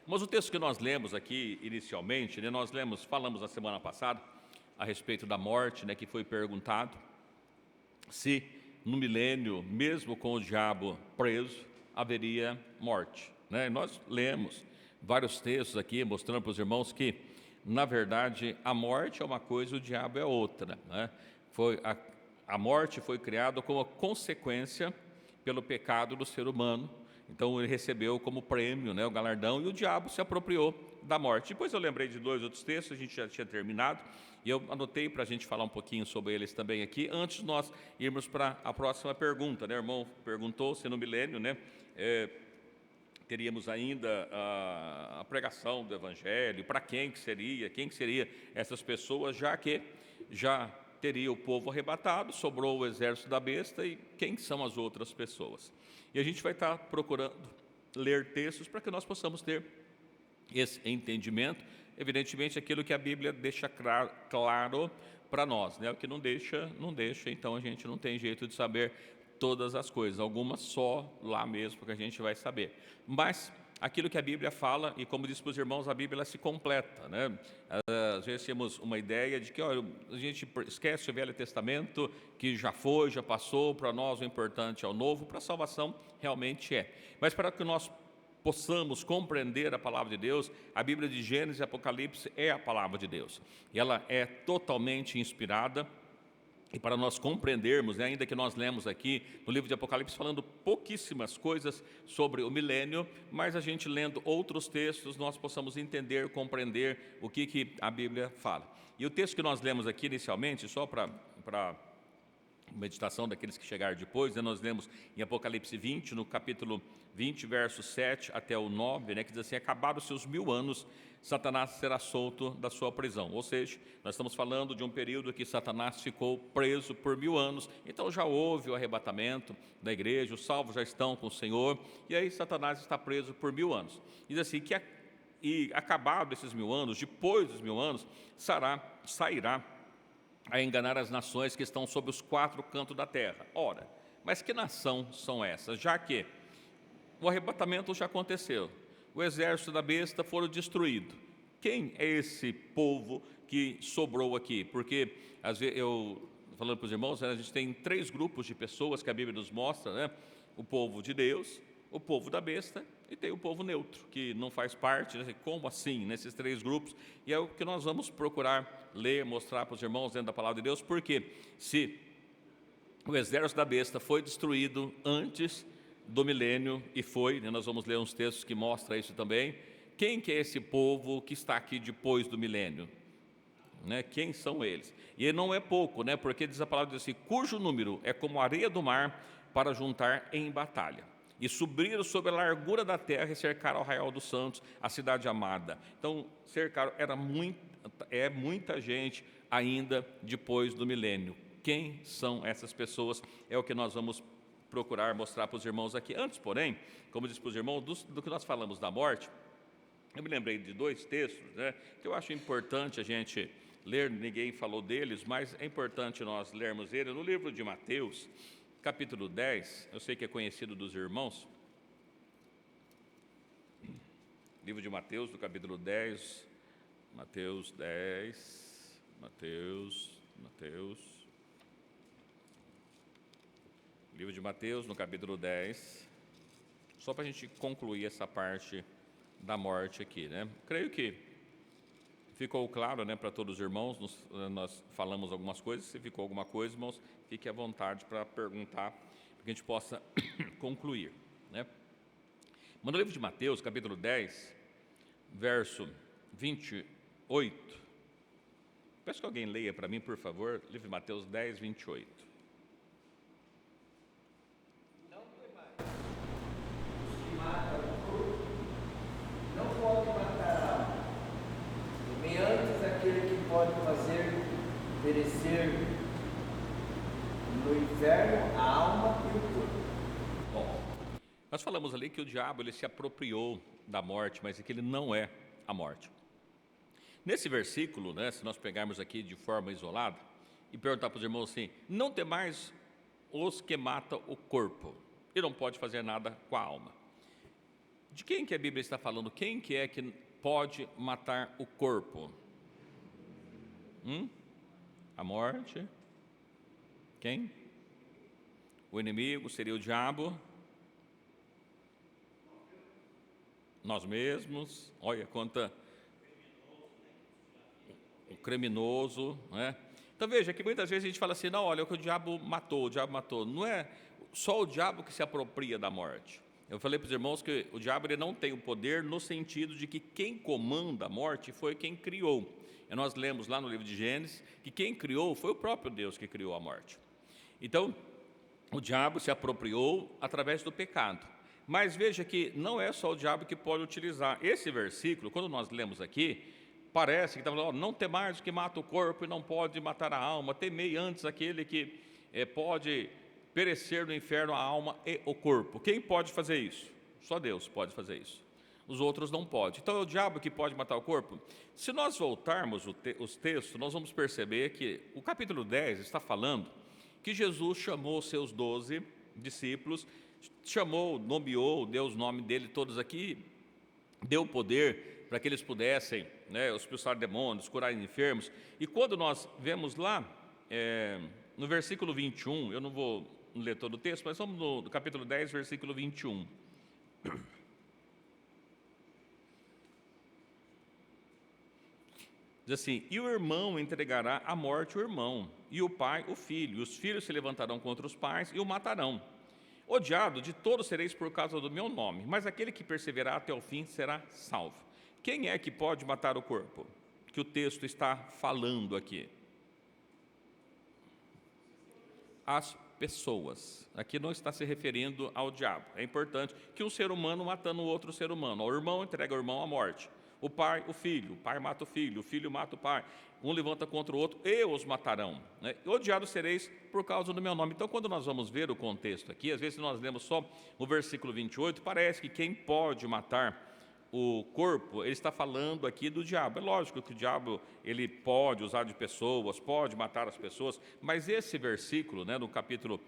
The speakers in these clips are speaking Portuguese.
Mas o texto que nós lemos aqui inicialmente, né, falamos na semana passada a respeito da morte, né, que foi perguntado se no milênio, mesmo com o diabo preso, haveria morte, né? Nós lemos vários textos aqui mostrando para os irmãos que, na verdade, a morte é uma coisa e o diabo é outra, né? A morte foi criada como consequência pelo pecado do ser humano. Então ele recebeu como prêmio, né, o galardão, e o diabo se apropriou da morte. Depois eu lembrei de 2 outros textos, a gente já tinha terminado, e eu anotei para a gente falar um pouquinho sobre eles também aqui, antes de nós irmos para a próxima pergunta, né? O irmão perguntou se no milênio, né, teríamos ainda a pregação do Evangelho, para quem que seria essas pessoas, já que já teria o povo arrebatado, sobrou o exército da besta, e quem são as outras pessoas? E a gente vai estar procurando ler textos para que nós possamos ter esse entendimento, evidentemente aquilo que a Bíblia deixa claro para nós, né? O que não deixa, então a gente não tem jeito de saber todas as coisas, algumas só lá mesmo que a gente vai saber. Mas aquilo que a Bíblia fala, e como disse para os irmãos, a Bíblia ela se completa, né? Às vezes temos uma ideia de que a gente esquece o Velho Testamento, que já foi, já passou, para nós o importante é o novo, para a salvação realmente é. Mas para que nós possamos compreender a palavra de Deus, a Bíblia de Gênesis e Apocalipse é a palavra de Deus. E ela é totalmente inspirada. E para nós compreendermos, né, ainda que nós lemos aqui no livro de Apocalipse falando pouquíssimas coisas sobre o milênio, mas a gente lendo outros textos, nós possamos entender, compreender o que a Bíblia fala. E o texto que nós lemos aqui inicialmente, só para meditação daqueles que chegaram depois, né, nós lemos em Apocalipse 20, no capítulo 20, versos 7 até o 9, né, que diz assim: acabados os seus 1000 anos, Satanás será solto da sua prisão. Ou seja, nós estamos falando de um período que Satanás ficou preso por 1000 anos, então já houve o arrebatamento da igreja, os salvos já estão com o Senhor, e aí Satanás está preso por 1000 anos. Diz assim que e acabado esses 1000 anos, depois dos 1000 anos, sairá a enganar as nações que estão sob os 4 cantos da terra. Ora, mas que nação são essas? Já que o arrebatamento já aconteceu, o exército da besta foram destruído. Quem é esse povo que sobrou aqui? Porque, às vezes, falando para os irmãos, a gente tem 3 grupos de pessoas que a Bíblia nos mostra, né? O povo de Deus, o povo da besta e tem o povo neutro, que não faz parte, né? Como assim, nesses 3 grupos? E é o que nós vamos procurar ler, mostrar para os irmãos dentro da palavra de Deus, porque se o exército da besta foi destruído antes do milênio, e foi, né? Nós vamos ler uns textos que mostram isso também. Quem que é esse povo que está aqui depois do milênio? Né? Quem são eles? E não é pouco, né? Porque diz a palavra assim: cujo número é como a areia do mar para juntar em batalha. E subiram sobre a largura da terra e cercaram o arraial dos santos, a cidade amada. Então, cercaram, muita gente ainda depois do milênio. Quem são essas pessoas? É o que nós vamos procurar mostrar para os irmãos aqui. Antes, porém, como disse para os irmãos, do que nós falamos da morte, eu me lembrei de 2 textos, né, que eu acho importante a gente ler, ninguém falou deles, mas é importante nós lermos eles. No livro de Mateus, capítulo 10, eu sei que é conhecido dos irmãos, livro de Mateus, do capítulo 10, Mateus, livro de Mateus, no capítulo 10, só para a gente concluir essa parte da morte aqui, né? Creio que ficou claro, né, para todos os irmãos. Nós falamos algumas coisas. Se ficou alguma coisa, irmãos, fique à vontade para perguntar, para que a gente possa concluir, né? Mas no livro de Mateus, capítulo 10, verso 28, peço que alguém leia para mim, por favor, livro de Mateus 10, 28. Mata o corpo, não pode matar a alma. Bem antes aquele que pode fazer perecer no inferno a alma e o corpo. Bom, nós falamos ali que o diabo ele se apropriou da morte, mas é que ele não é a morte. Nesse versículo, né, se nós pegarmos aqui de forma isolada e perguntar para os irmãos assim: não temais os que matam o corpo e não pode fazer nada com a alma. De quem que a Bíblia está falando? Quem que é que pode matar o corpo? A morte. Quem? O inimigo seria o diabo. Nós mesmos. Olha quanta... O criminoso, né? Então veja que muitas vezes a gente fala assim, não, olha o que o diabo matou. Não é só o diabo que se apropria da morte. Eu falei para os irmãos que o diabo ele não tem o poder no sentido de que quem comanda a morte foi quem criou. E nós lemos lá no livro de Gênesis que quem criou foi o próprio Deus que criou a morte. Então, o diabo se apropriou através do pecado. Mas veja que não é só o diabo que pode utilizar. Esse versículo, quando nós lemos aqui, parece que está falando, não temais o que mata o corpo e não pode matar a alma, temei antes aquele que pode perecer no inferno a alma e o corpo. Quem pode fazer isso? Só Deus pode fazer isso. Os outros não podem. Então é o diabo que pode matar o corpo? Se nós voltarmos os textos, nós vamos perceber que o capítulo 10 está falando que Jesus chamou seus 12 discípulos, chamou, nomeou, deu os nomes dele todos aqui, deu poder para que eles pudessem expulsar demônios, curar enfermos. E quando nós vemos lá, no versículo 21, eu não vou ler todo o texto, mas vamos no capítulo 10, versículo 21. Diz assim, e o irmão entregará à morte o irmão, e o pai o filho, e os filhos se levantarão contra os pais e o matarão. Odiado de todos sereis por causa do meu nome, mas aquele que perseverar até o fim será salvo. Quem é que pode matar o corpo? Que o texto está falando aqui. As pessoas. Aqui não está se referindo ao diabo. É importante que um ser humano matando o outro ser humano. O irmão entrega o irmão à morte. O pai, o pai mata o filho mata o pai. Um levanta contra o outro e os matarão. Odiados sereis por causa do meu nome. Então, quando nós vamos ver o contexto aqui, às vezes nós lemos só o versículo 28, parece que quem pode matar o corpo, ele está falando aqui do diabo. É lógico que o diabo ele pode usar de pessoas, pode matar as pessoas, mas esse versículo, no capítulo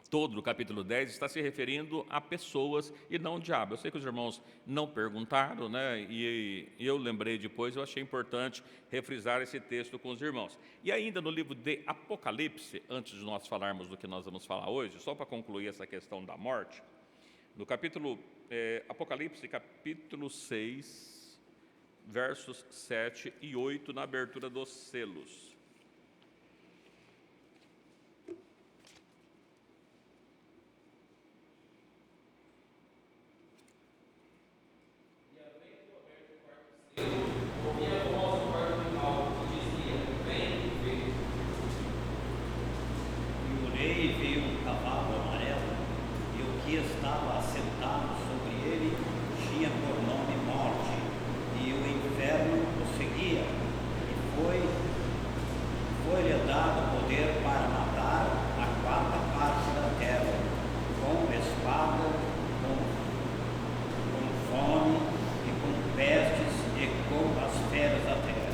todo do capítulo 10, está se referindo a pessoas e não ao diabo. Eu sei que os irmãos não perguntaram, e eu lembrei depois, eu achei importante refrisar esse texto com os irmãos. E ainda no livro de Apocalipse, antes de nós falarmos do que nós vamos falar hoje, só para concluir essa questão da morte, no capítulo Apocalipse, capítulo 6, versos 7 e 8, na abertura dos selos. Estava assentado sobre ele, tinha por nome Morte, e o inferno o seguia, e foi-lhe dado poder para matar a quarta parte da terra, com espada, com fome, e com pestes, e com as feras da terra.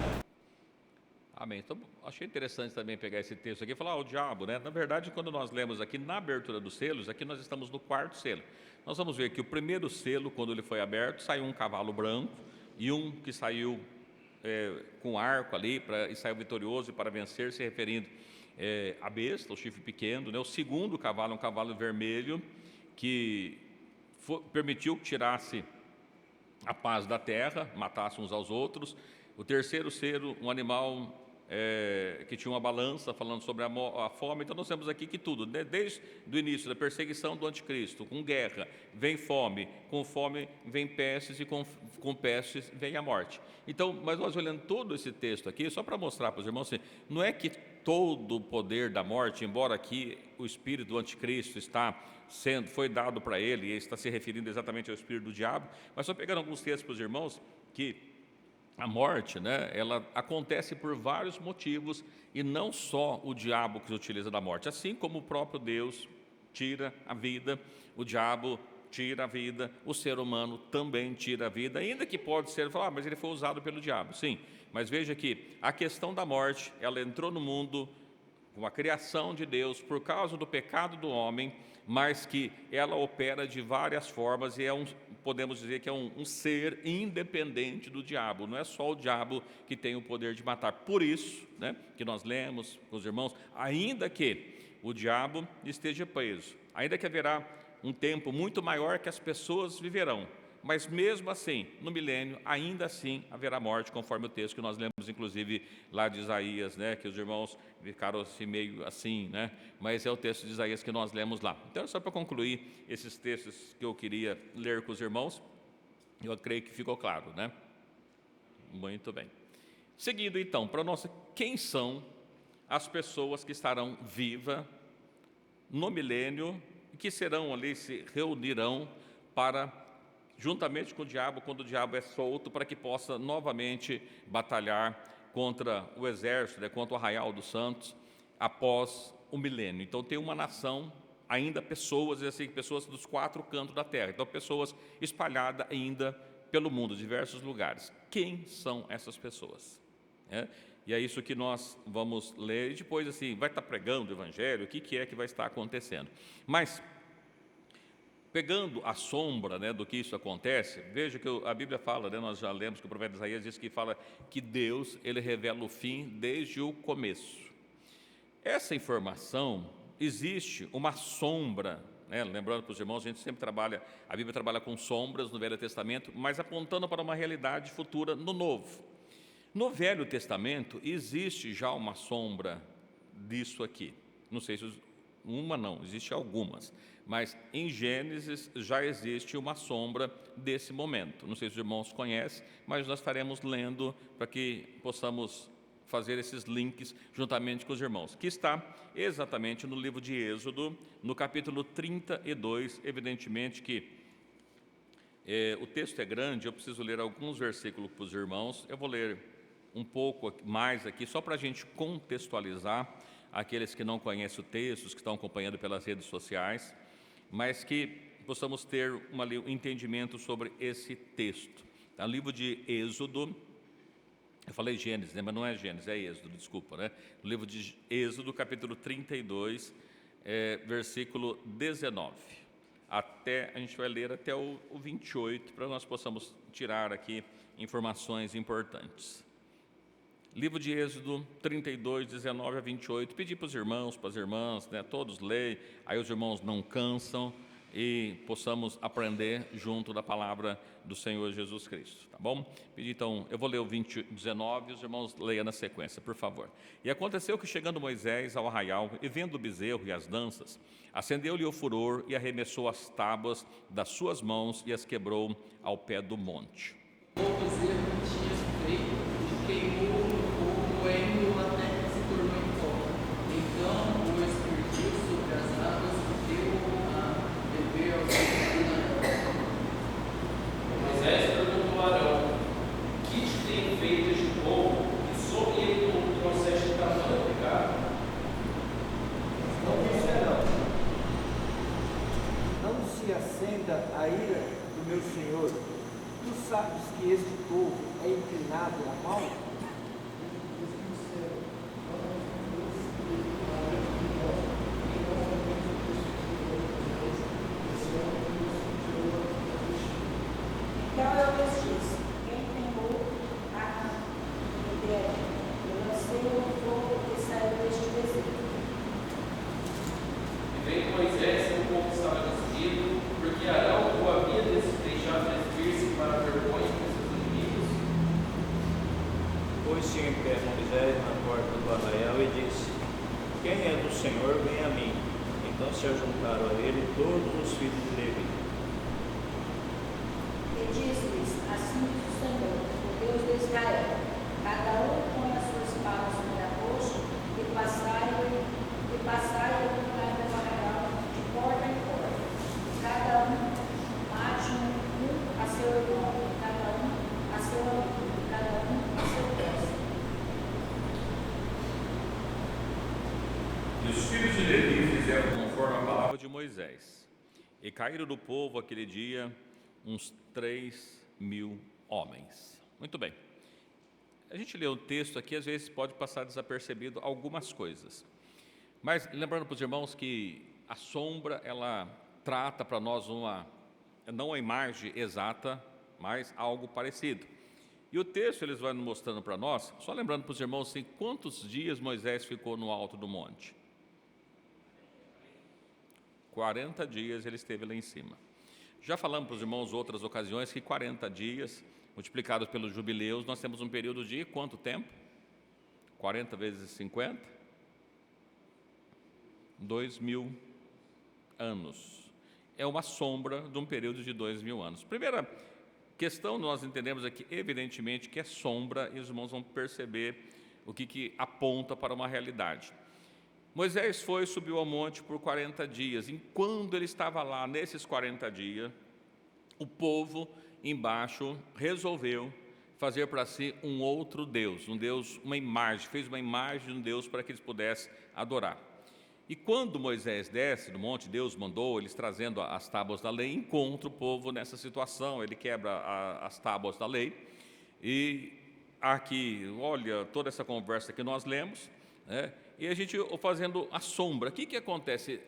Amém. Então, achei interessante também pegar esse texto aqui e falar, o diabo, Na verdade, quando nós lemos aqui na abertura dos selos, aqui nós estamos no quarto selo. Nós vamos ver que o primeiro selo, quando ele foi aberto, saiu um cavalo branco e um que saiu com arco ali e saiu vitorioso e para vencer, se referindo à besta, o chifre pequeno. O segundo cavalo, um cavalo vermelho, que permitiu que tirasse a paz da terra, matasse uns aos outros. O terceiro selo, um animal que tinha uma balança falando sobre a fome. Então nós temos aqui que tudo, desde o início da perseguição do anticristo, com guerra vem fome, com fome vem pestes e com pestes vem a morte. Então, mas nós olhando todo esse texto aqui, só para mostrar para os irmãos, assim, não é que todo o poder da morte, embora aqui o espírito do anticristo foi dado para ele, e está se referindo exatamente ao espírito do diabo, mas só pegando alguns textos para os irmãos, que a morte, ela acontece por vários motivos e não só o diabo que se utiliza da morte. Assim como o próprio Deus tira a vida, o diabo tira a vida, o ser humano também tira a vida, ainda que pode ser, mas ele foi usado pelo diabo. Sim, mas veja que a questão da morte, ela entrou no mundo com a criação de Deus por causa do pecado do homem, mas que ela opera de várias formas e podemos dizer que é um ser independente do diabo. Não é só o diabo que tem o poder de matar. Por isso, né, que nós lemos com os irmãos, ainda que o diabo esteja preso, ainda que haverá um tempo muito maior que as pessoas viverão, mas mesmo assim, no milênio, ainda assim haverá morte, conforme o texto que nós lemos, inclusive, lá de Isaías, né, que os irmãos ficaram assim, meio assim, né, mas é o texto de Isaías que nós lemos lá. Então, só para concluir esses textos que eu queria ler com os irmãos, eu creio que ficou claro, né? Muito bem. Seguindo, então, para nós, quem são as pessoas que estarão vivas no milênio e que serão ali, se reunirão para, juntamente com o diabo, quando o diabo é solto, para que possa novamente batalhar contra o exército, né, contra o arraial dos santos, após o milênio. Então tem uma nação, ainda pessoas, assim, pessoas dos 4 cantos da terra, então pessoas espalhadas ainda pelo mundo, diversos lugares. Quem são essas pessoas? E é isso que nós vamos ler, e depois assim, vai estar pregando o evangelho, o que é que vai estar acontecendo. Mas, pegando a sombra, né, do que isso acontece, veja que a Bíblia fala, né, nós já lemos que o profeta Isaías diz que fala que Deus, ele revela o fim desde o começo. Essa informação, existe uma sombra, né, lembrando para os irmãos, a gente sempre trabalha, a Bíblia trabalha com sombras no Velho Testamento, mas apontando para uma realidade futura no Novo. No Velho Testamento existe já uma sombra disso aqui. Não sei se uma não, existe algumas, mas em Gênesis já existe uma sombra desse momento. Não sei se os irmãos conhecem, mas nós estaremos lendo para que possamos fazer esses links juntamente com os irmãos, que está exatamente no livro de Êxodo, no capítulo 32, evidentemente que o texto é grande, eu preciso ler alguns versículos para os irmãos, eu vou ler um pouco mais aqui, só para a gente contextualizar aqueles que não conhecem o texto, os que estão acompanhando pelas redes sociais, mas que possamos ter um entendimento sobre esse texto. No livro de Êxodo, eu falei Gênesis, né, mas não é Gênesis, é Êxodo, desculpa, né? No livro de Êxodo, capítulo 32, versículo 19. A gente vai ler até o 28, para nós possamos tirar aqui informações importantes. Livro de Êxodo 32, 19 a 28, pedi para os irmãos, para as irmãs, né, todos leem, aí os irmãos não cansam e possamos aprender junto da palavra do Senhor Jesus Cristo, tá bom? Pedi então, eu vou ler o 19 e os irmãos leiam na sequência, por favor. E aconteceu que chegando Moisés ao arraial e vendo o bezerro e as danças, acendeu-lhe o furor e arremessou as tábuas das suas mãos e as quebrou ao pé do monte. O bezerro tinha feito e queimou o moendo até que se tornou em pó. Então o aspergiu sobre as águas e deu a beber aos filhos de Arão. Moisés perguntou a Arão: que te tem feito este povo que sobre ele tu trouxeste tamanho pecado? Não disse Arão: não se acenda a ira do meu Senhor. Tu sabes que este povo é inclinado a mal? Então eu lhes disse: quem queimou a terra, eu lancei o fogo que saiu deste deserto. E veio Moisés e o povo estava decidido, porque Arão o havia deixado despir-se para a vergonha de seus inimigos. Pôs-se em pé Moisés na porta do arraial e disse: quem é do Senhor, vem a mim. Então se ajuntaram a ele todos os filhos de Levi. E disse-lhes: assim diz o Senhor, o Deus de Israel: cada um põe as suas palas sobre a coxa e passai o lugar do arraial de porta em porta. Cada um mate um a seu irmão, cada um a seu amigo, cada um a seu próximo. E os filhos de Levi fizeram conforme a palavra de Moisés. E caíram do povo aquele dia uns 3.000 homens. Muito bem. A gente lê o texto aqui, às vezes pode passar desapercebido algumas coisas. Mas lembrando para os irmãos que a sombra, ela trata para nós uma não a imagem exata, mas algo parecido. E o texto eles vão mostrando para nós, só lembrando para os irmãos assim, quantos dias Moisés ficou no alto do monte? 40 dias ele esteve lá em cima. Já falamos para os irmãos outras ocasiões que 40 dias, multiplicados pelos jubileus, nós temos um período de quanto tempo? 40 vezes 50? 2.000 anos. É uma sombra de um período de 2.000 anos. Primeira questão, nós entendemos aqui, evidentemente, que é sombra, e os irmãos vão perceber o que aponta para uma realidade. Moisés subiu ao monte por 40 dias. Enquanto ele estava lá, nesses 40 dias, o povo embaixo resolveu fazer para si um outro Deus, uma imagem, fez uma imagem de um Deus para que eles pudessem adorar. E quando Moisés desce do monte, Deus mandou, eles trazendo as tábuas da lei, encontra o povo nessa situação, ele quebra as tábuas da lei, e aqui, olha, toda essa conversa que nós lemos, né? E a gente fazendo a sombra. O que acontece?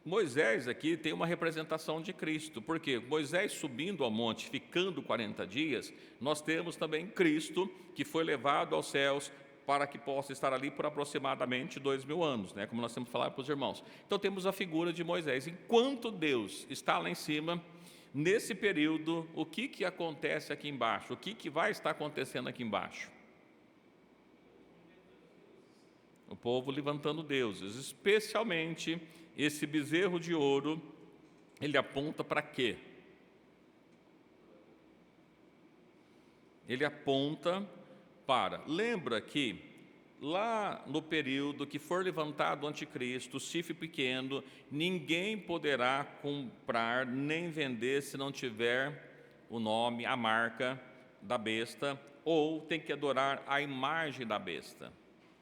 Moisés aqui tem uma representação de Cristo, porque Moisés subindo ao monte, ficando 40 dias, nós temos também Cristo, que foi levado aos céus, para que possa estar ali por aproximadamente 2.000 anos, né? Como nós temos falado para os irmãos. Então temos a figura de Moisés. Enquanto Deus está lá em cima, nesse período, o que acontece aqui embaixo? O que vai estar acontecendo aqui embaixo? O povo levantando deuses, especialmente esse bezerro de ouro, ele aponta para quê? Ele aponta para, lembra que lá no período que for levantado o anticristo, o chifre pequeno, ninguém poderá comprar nem vender se não tiver o nome, a marca da besta, ou tem que adorar a imagem da besta.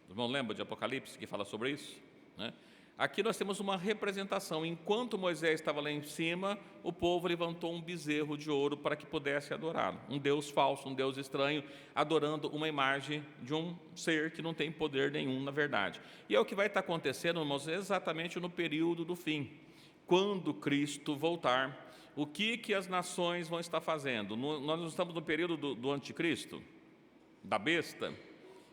Os irmãos lembram de Apocalipse que fala sobre isso? Né? Aqui nós temos uma representação. Enquanto Moisés estava lá em cima, o povo levantou um bezerro de ouro para que pudesse adorá-lo. Um Deus falso, um Deus estranho, adorando uma imagem de um ser que não tem poder nenhum, na verdade. E é o que vai estar acontecendo, irmãos, exatamente no período do fim. Quando Cristo voltar, o que as nações vão estar fazendo? Nós não estamos no período do anticristo, da besta.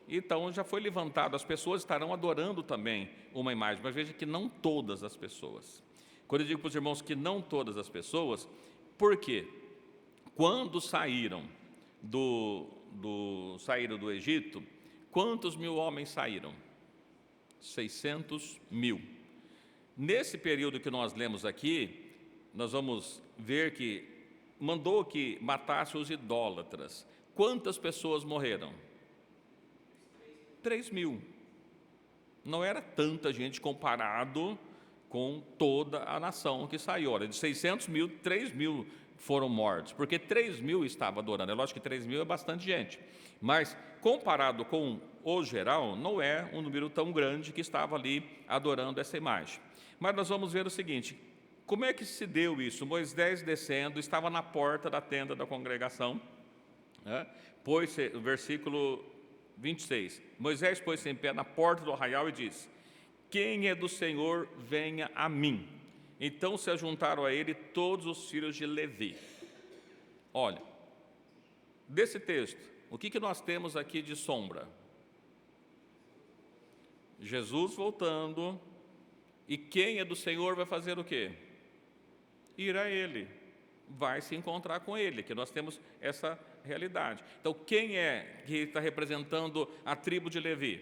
Então já foi levantado, as pessoas estarão adorando também uma imagem, mas veja que não todas as pessoas. Quando eu digo para os irmãos que não todas as pessoas, por quê? Quando saíram do Egito, quantos mil homens saíram? 600.000. Nesse período que nós lemos aqui, nós vamos ver que mandou que matasse os idólatras. Quantas pessoas morreram? 3.000. Não era tanta gente comparado com toda a nação que saiu. Olha, de 600.000, 3.000 foram mortos, porque 3.000 estavam adorando. É lógico que 3.000 é bastante gente, mas comparado com o geral, não é um número tão grande que estava ali adorando essa imagem. Mas nós vamos ver o seguinte, como é que se deu isso? Moisés descendo, estava na porta da tenda da congregação, né? Pois, o versículo 26, Moisés pôs-se em pé na porta do arraial e disse: quem é do Senhor, venha a mim. Então se ajuntaram a ele todos os filhos de Levi. Olha, desse texto, o que nós temos aqui de sombra? Jesus voltando, e quem é do Senhor vai fazer o quê? Ir a ele, vai se encontrar com ele, que nós temos essa realidade. Então, quem é que está representando a tribo de Levi?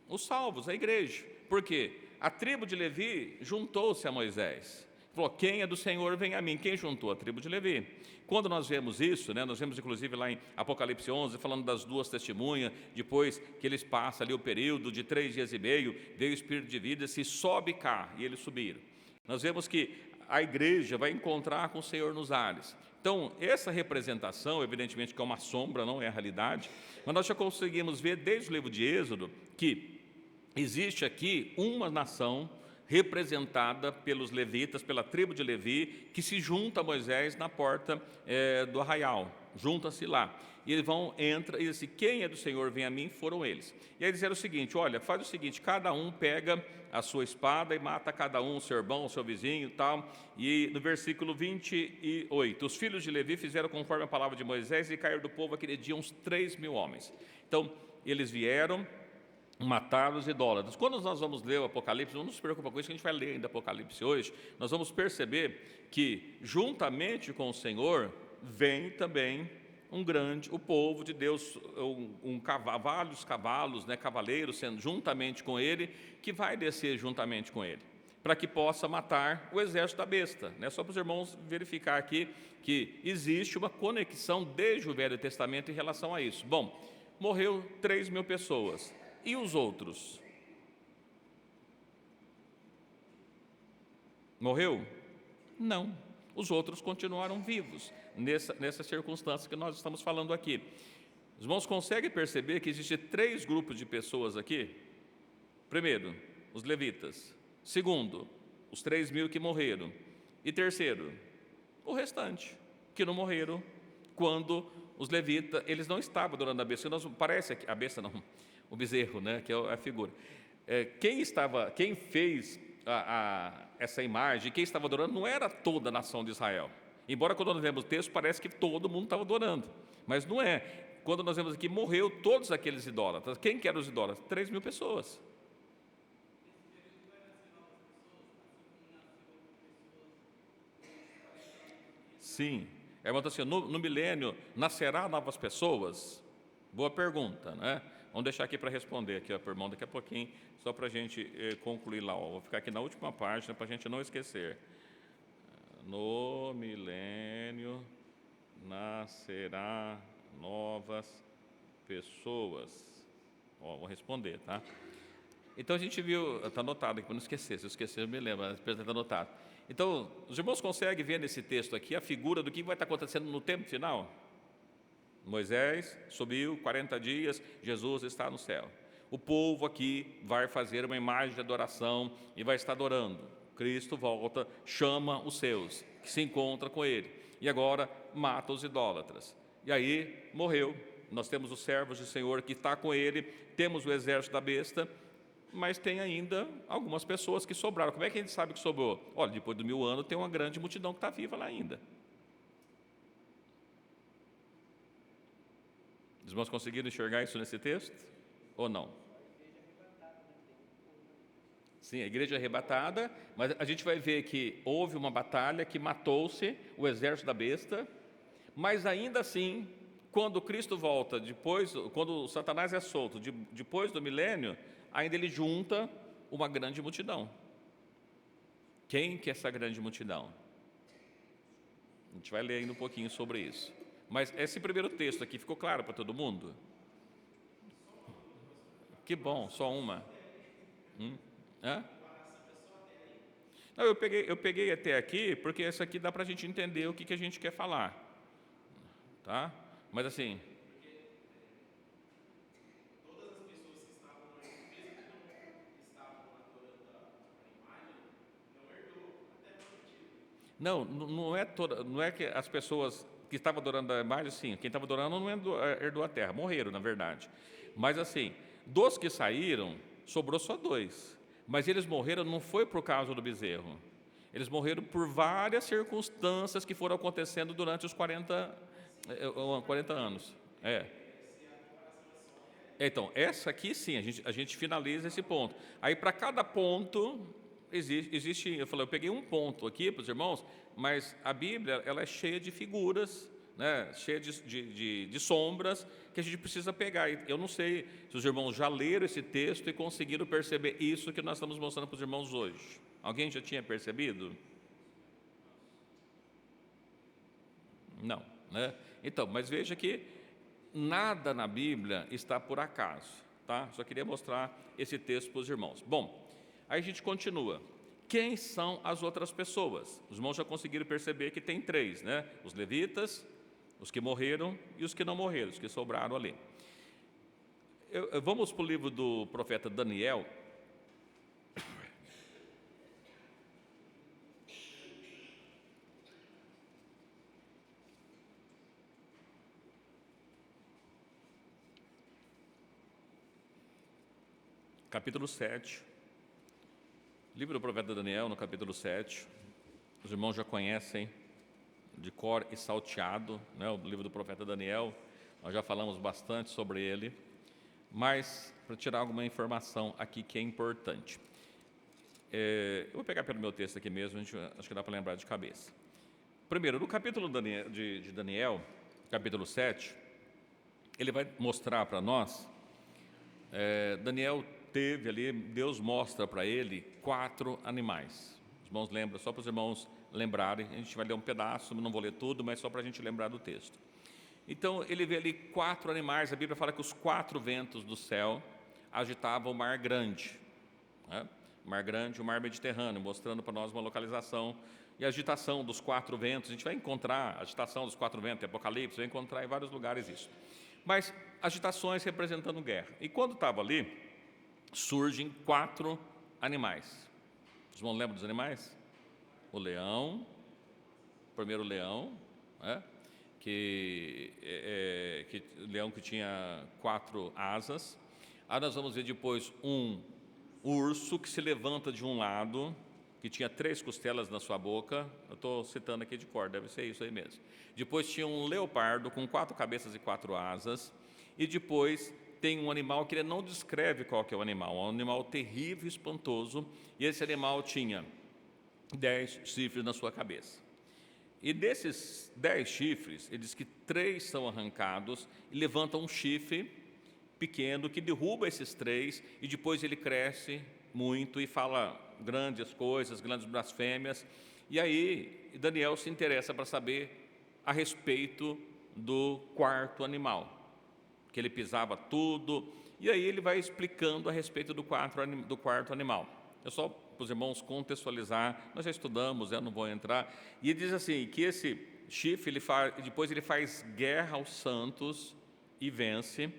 Os salvos, a igreja. Por quê? A tribo de Levi juntou-se a Moisés. Falou, quem é do Senhor, vem a mim. Quem juntou? A tribo de Levi. Quando nós vemos isso, né, nós vemos inclusive lá em Apocalipse 11, falando das duas testemunhas, depois que eles passam ali o período de 3 dias e meio, veio o Espírito de vida, se sobe cá, e eles subiram. Nós vemos que a igreja vai encontrar com o Senhor nos ares. Então, essa representação, evidentemente que é uma sombra, não é a realidade, mas nós já conseguimos ver desde o livro de Êxodo que existe aqui uma nação representada pelos levitas, pela tribo de Levi, que se junta a Moisés na porta do arraial. junta-se lá. E eles vão, entra e diz assim, quem é do Senhor vem a mim, foram eles. E aí disseram o seguinte, olha, faz o seguinte, cada um pega a sua espada e mata cada um, o seu irmão, o seu vizinho e tal. E no versículo 28, os filhos de Levi fizeram conforme a palavra de Moisés e caíram do povo aquele dia uns 3.000 homens. Então, eles vieram, mataram os idólatras. Quando nós vamos ler o Apocalipse, não nos preocupa com isso, que a gente vai ler ainda Apocalipse hoje, nós vamos perceber que, juntamente com o Senhor, vem também o povo de Deus, vários cavalos, né, cavaleiros, sendo juntamente com ele, que vai descer juntamente com ele, para que possa matar o exército da besta. Né? Só para os irmãos verificar aqui que existe uma conexão desde o Velho Testamento em relação a isso. Bom, morreu 3.000 pessoas. E os outros? Morreu? Não. Os outros continuaram vivos nessa circunstância que nós estamos falando aqui. Os irmãos conseguem perceber que existem 3 grupos de pessoas aqui? Primeiro, os levitas. Segundo, os 3.000 que morreram. E terceiro, o restante, que não morreram quando os levitas, eles não estavam adorando a besta. Parece que a besta não, o bezerro, né, que é a figura. Quem fez essa imagem, quem estava adorando, não era toda a nação de Israel. Embora quando nós vemos o texto, parece que todo mundo estava adorando. Mas não é. Quando nós vemos aqui, morreu todos aqueles idólatras. Quem que eram os idólatras? 3.000 pessoas. Sim. A irmã está assim, no milênio, nascerá novas pessoas? Boa pergunta, né? Vamos deixar aqui para responder aqui, ó, irmão, daqui a pouquinho, só para a gente concluir lá. Ó. Vou ficar aqui na última página para a gente não esquecer. No milênio nascerá novas pessoas. Ó, vou responder, tá? Então a gente viu, está anotado aqui para não esquecer, se eu esquecer eu me lembro, mas está anotado. Então, os irmãos conseguem ver nesse texto aqui a figura do que vai estar acontecendo no tempo final? Moisés subiu 40 dias, Jesus está no céu. O povo aqui vai fazer uma imagem de adoração e vai estar adorando. Cristo volta, chama os seus, que se encontra com ele. E agora mata os idólatras. E aí morreu. Nós temos os servos do Senhor que está com ele, temos o exército da besta, mas tem ainda algumas pessoas que sobraram. Como é que a gente sabe que sobrou? Olha, depois de 1000 anos tem uma grande multidão que está viva lá ainda. Os irmãos conseguiram enxergar isso nesse texto? Ou não? Sim, a igreja arrebatada, mas a gente vai ver que houve uma batalha que matou-se o exército da besta, mas ainda assim, quando Cristo volta, quando Satanás é solto, depois do milênio, ainda ele junta uma grande multidão. Quem que é essa grande multidão? A gente vai ler ainda um pouquinho sobre isso. Mas esse primeiro texto aqui ficou claro para todo mundo? Que bom, só uma. Hã? Não, eu peguei até aqui, porque essa aqui dá para a gente entender o que a gente quer falar. Tá? Mas assim... Não é que as pessoas que estavam adorando a imagem, sim, quem estava adorando não herdou a terra, morreram, na verdade. Mas assim, dos que saíram, sobrou só 2. Mas eles morreram não foi por causa do bezerro. Eles morreram por várias circunstâncias que foram acontecendo durante os 40 anos. Então, essa aqui sim, a gente finaliza esse ponto. Aí, para cada ponto, existe, eu peguei um ponto aqui para os irmãos, mas a Bíblia ela é cheia de figuras, né, cheia de sombras que a gente precisa pegar. Eu não sei se os irmãos já leram esse texto e conseguiram perceber isso que nós estamos mostrando para os irmãos hoje. Alguém já tinha percebido? Não, né? Então, mas veja que nada na Bíblia está por acaso, tá? Só queria mostrar esse texto para os irmãos. Bom, aí a gente continua. Quem são as outras pessoas? Os irmãos já conseguiram perceber que tem 3, né? Os levitas, os que morreram e os que não morreram, os que sobraram ali. Vamos para o livro do profeta Daniel. capítulo 7. Livro do profeta Daniel, no capítulo 7. Os irmãos já conhecem de cor e salteado, né, o livro do profeta Daniel. Nós já falamos bastante sobre ele, mas para tirar alguma informação aqui que é importante. Eu vou pegar pelo meu texto aqui mesmo, acho que dá para lembrar de cabeça. Primeiro, no capítulo de Daniel, capítulo 7, ele vai mostrar para nós, Daniel teve ali, Deus mostra para ele 4 animais. Os irmãos lembram, só para os irmãos lembrarem, a gente vai ler um pedaço, não vou ler tudo, mas só para a gente lembrar do texto. Então, ele vê ali 4 animais, a Bíblia fala que os 4 ventos do céu agitavam o mar grande, né? O mar grande, o mar Mediterrâneo, mostrando para nós uma localização e a agitação dos 4 ventos. A gente vai encontrar a agitação dos 4 ventos, em Apocalipse, vai encontrar em vários lugares isso. Mas agitações representando guerra. E quando estava ali, surgem 4 animais. Os irmãos lembram dos animais? O leão, o primeiro leão, né? Leão que tinha 4 asas. Aí nós vamos ver depois um urso que se levanta de um lado, que tinha 3 costelas na sua boca. Eu estou citando aqui de cor, deve ser isso aí mesmo. Depois tinha um leopardo com 4 cabeças e 4 asas. E depois tem um animal que ele não descreve qual que é o animal. É um animal terrível e espantoso. E esse animal tinha 10 chifres na sua cabeça. E desses 10 chifres, ele diz que 3 são arrancados e levanta um chifre pequeno que derruba esses 3 e depois ele cresce muito e fala grandes coisas, grandes blasfêmias. E aí Daniel se interessa para saber a respeito do 4º animal, que ele pisava tudo, e aí ele vai explicando a respeito do 4º animal. É só para os irmãos contextualizar, nós já estudamos, eu não vou entrar, e ele diz assim, que esse chifre, depois ele faz guerra aos santos e vence,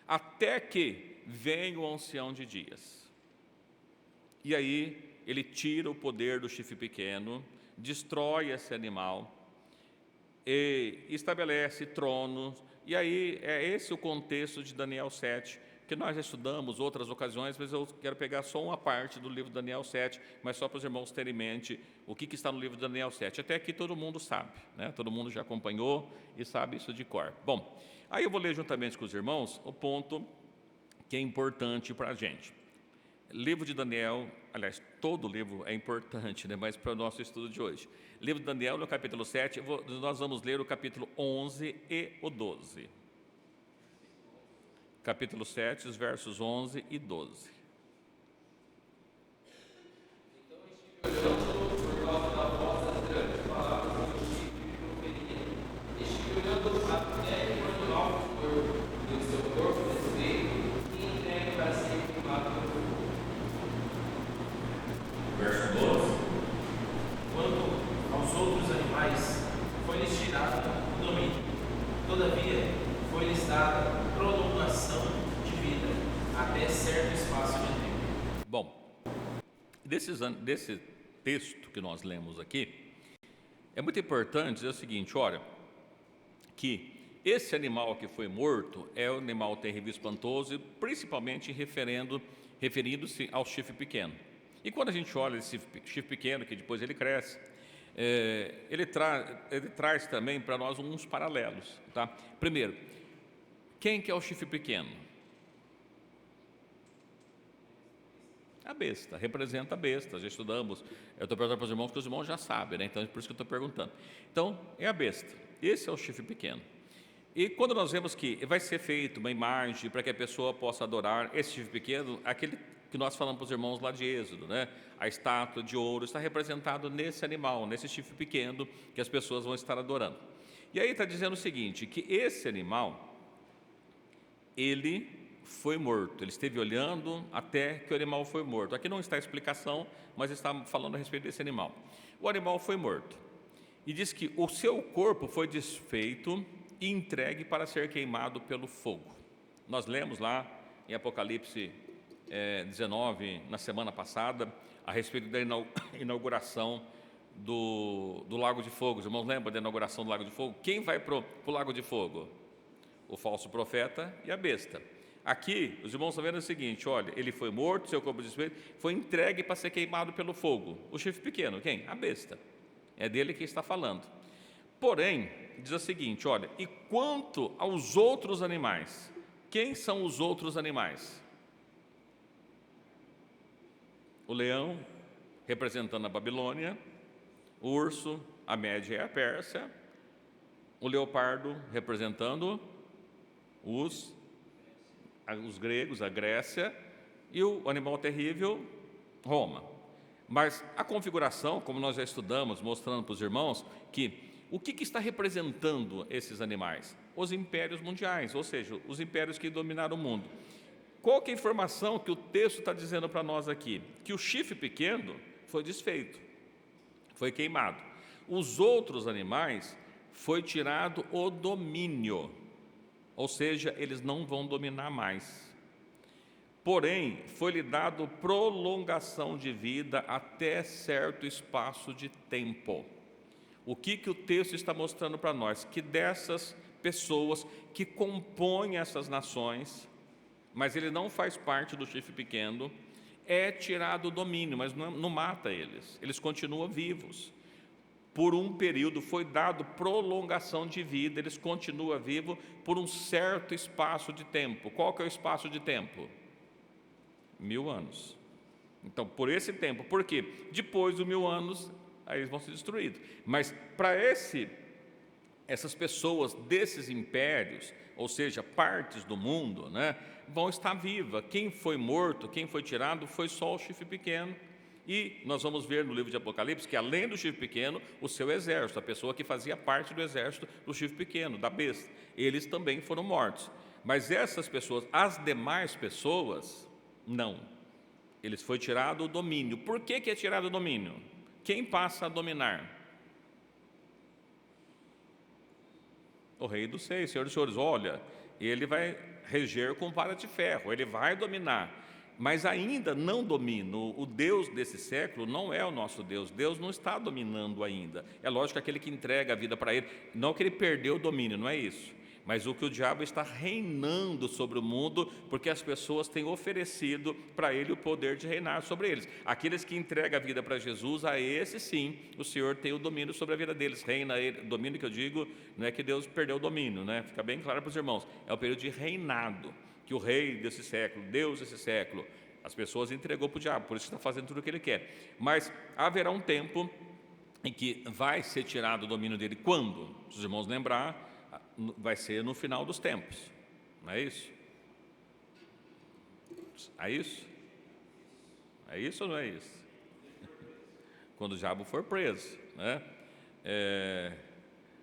até que vem o ancião de dias. E aí ele tira o poder do chifre pequeno, destrói esse animal, e estabelece tronos. E aí é esse o contexto de Daniel 7, que nós já estudamos outras ocasiões, mas eu quero pegar só uma parte do livro de Daniel 7, mas só para os irmãos terem em mente o que está no livro de Daniel 7. Até aqui todo mundo sabe, né? Todo mundo já acompanhou e sabe isso de cor. Bom, aí eu vou ler juntamente com os irmãos o ponto que é importante para a gente. Livro de Daniel, aliás, todo o livro é importante, né? Mas para o nosso estudo de hoje. Livro de Daniel, no capítulo 7, nós vamos ler o capítulo 11 e o 12. Capítulo 7, os versos 11 e 12. Então estive olhando por causa da voz das grandes palavras que o chifre proferia. Estive olhando até que quando algo for do seu corpo desfeito e entregue para ser queimado pelo fogo. Verso 12. Quanto aos outros animais, foi-lhes tirado o domínio. Todavia, foi-lhes dada prolongação de vida até certo espaço de tempo. Bom, desse texto que nós lemos aqui, é muito importante dizer o seguinte, olha, que esse animal que foi morto é um animal terrível e espantoso, principalmente referindo-se ao chifre pequeno. E quando a gente olha esse chifre pequeno, que depois ele cresce, ele traz também para nós uns paralelos. Tá? Primeiro, quem que é o chifre pequeno? A besta, representa a besta, já estudamos. Eu estou perguntando para os irmãos, porque os irmãos já sabem, né? Então é por isso que eu estou perguntando. Então, é a besta, esse é o chifre pequeno. E quando nós vemos que vai ser feita uma imagem para que a pessoa possa adorar esse chifre pequeno, aquele que nós falamos para os irmãos lá de Êxodo, né? A estátua de ouro está representado nesse animal, nesse chifre pequeno que as pessoas vão estar adorando. E aí está dizendo o seguinte, que esse animal, ele foi morto, ele esteve olhando até que o animal foi morto. Aqui não está a explicação, mas está falando a respeito desse animal. O animal foi morto. E diz que o seu corpo foi desfeito e entregue para ser queimado pelo fogo. Nós lemos lá em Apocalipse 19, na semana passada, a respeito da inauguração do Lago de Fogo. Os irmãos lembram da inauguração do Lago de Fogo? Quem vai para o Lago de Fogo? O falso profeta e a besta. Aqui, os irmãos estão vendo o seguinte, olha, ele foi morto, seu corpo de espírito, foi entregue para ser queimado pelo fogo. O chifre pequeno, quem? A besta. É dele que está falando. Porém, diz o seguinte, olha, e quanto aos outros animais, quem são os outros animais? O leão, representando a Babilônia, o urso, a Média e a Pérsia, o leopardo, representando os gregos, a Grécia, e o animal terrível, Roma. Mas a configuração, como nós já estudamos, mostrando para os irmãos, que o que está representando esses animais? Os impérios mundiais, ou seja, os impérios que dominaram o mundo. Qual que é a informação que o texto está dizendo para nós aqui? Que o chifre pequeno foi desfeito, foi queimado. Os outros animais foi tirado o domínio, ou seja, eles não vão dominar mais. Porém, foi-lhe dado prolongação de vida até certo espaço de tempo. O que o texto está mostrando para nós? Que dessas pessoas que compõem essas nações, mas ele não faz parte do chifre pequeno, é tirado o domínio, mas não mata eles, eles continuam vivos. Por um período foi dado prolongação de vida, eles continuam vivos por um certo espaço de tempo. Qual que é o espaço de tempo? 1000 anos. Então, por esse tempo, por quê? Depois dos 1000 anos, aí eles vão ser destruídos. Mas para essas pessoas desses impérios, ou seja, partes do mundo, né, vão estar vivas. Quem foi morto, quem foi tirado, foi só o chifre pequeno. E nós vamos ver no livro de Apocalipse que, além do chifre pequeno, o seu exército, a pessoa que fazia parte do exército do chifre pequeno, da besta, eles também foram mortos. Mas essas pessoas, as demais pessoas, não. Eles foi tirado o domínio. Por que é tirado o domínio? Quem passa a dominar? O Rei dos Seis, Senhor dos Senhores. Olha, ele vai reger com vara de ferro, ele vai dominar. Mas ainda não domina. O Deus desse século não é o nosso Deus. Deus não está dominando ainda. É lógico que aquele que entrega a vida para ele, não que ele perdeu o domínio, não é isso. Mas o que o diabo está reinando sobre o mundo, porque as pessoas têm oferecido para ele o poder de reinar sobre eles. Aqueles que entregam a vida para Jesus, a esse sim, o Senhor tem o domínio sobre a vida deles. Reina ele. Domínio que eu digo, não é que Deus perdeu o domínio, né? Fica bem claro para os irmãos. É o período de reinado. Que o rei desse século, Deus desse século, as pessoas entregou para o diabo, por isso está fazendo tudo o que ele quer. Mas haverá um tempo em que vai ser tirado o domínio dele. Quando? Se os irmãos lembrar, vai ser no final dos tempos. Não é isso? É isso? É isso ou não é isso? Quando o diabo for preso, né?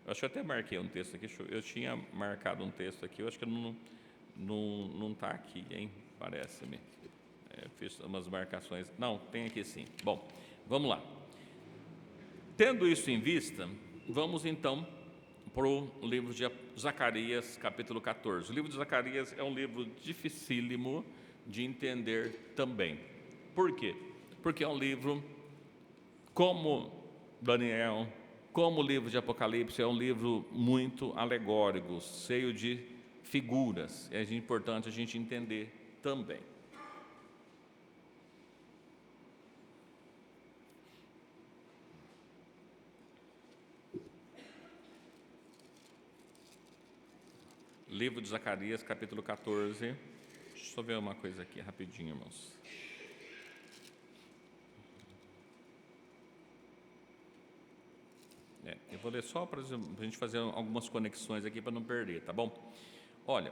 Eu acho que eu até marquei um texto aqui, eu tinha marcado um texto aqui, eu acho que não está aqui, hein? Parece-me. Fiz umas marcações. Não, tem aqui sim. Bom, vamos lá. Tendo isso em vista, vamos então para o livro de Zacarias, capítulo 14. O livro de Zacarias é um livro dificílimo de entender também. Por quê? Porque é um livro, como Daniel, como o livro de Apocalipse, é um livro muito alegórico, cheio de figuras. É importante a gente entender também. Livro de Zacarias, capítulo 14. Deixa eu só ver uma coisa aqui, rapidinho, irmãos. Eu vou ler só para a gente fazer algumas conexões aqui para não perder, tá bom? Olha,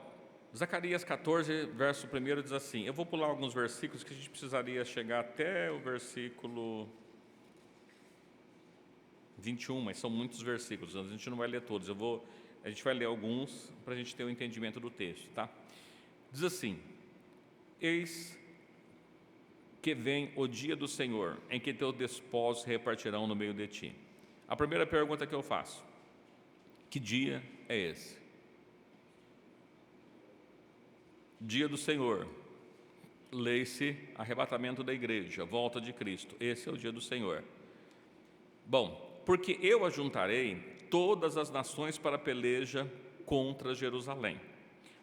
Zacarias 14, verso 1 diz assim, eu vou pular alguns versículos que a gente precisaria chegar até o versículo 21, mas são muitos versículos, a gente não vai ler todos, a gente vai ler alguns para a gente ter o entendimento do texto, tá? Diz assim, eis que vem o dia do Senhor, em que teus despojos se repartirão no meio de ti. A primeira pergunta que eu faço, que dia é esse? Dia do Senhor, lê-se arrebatamento da igreja, volta de Cristo, esse é o dia do Senhor. Bom, porque eu ajuntarei todas as nações para a peleja contra Jerusalém.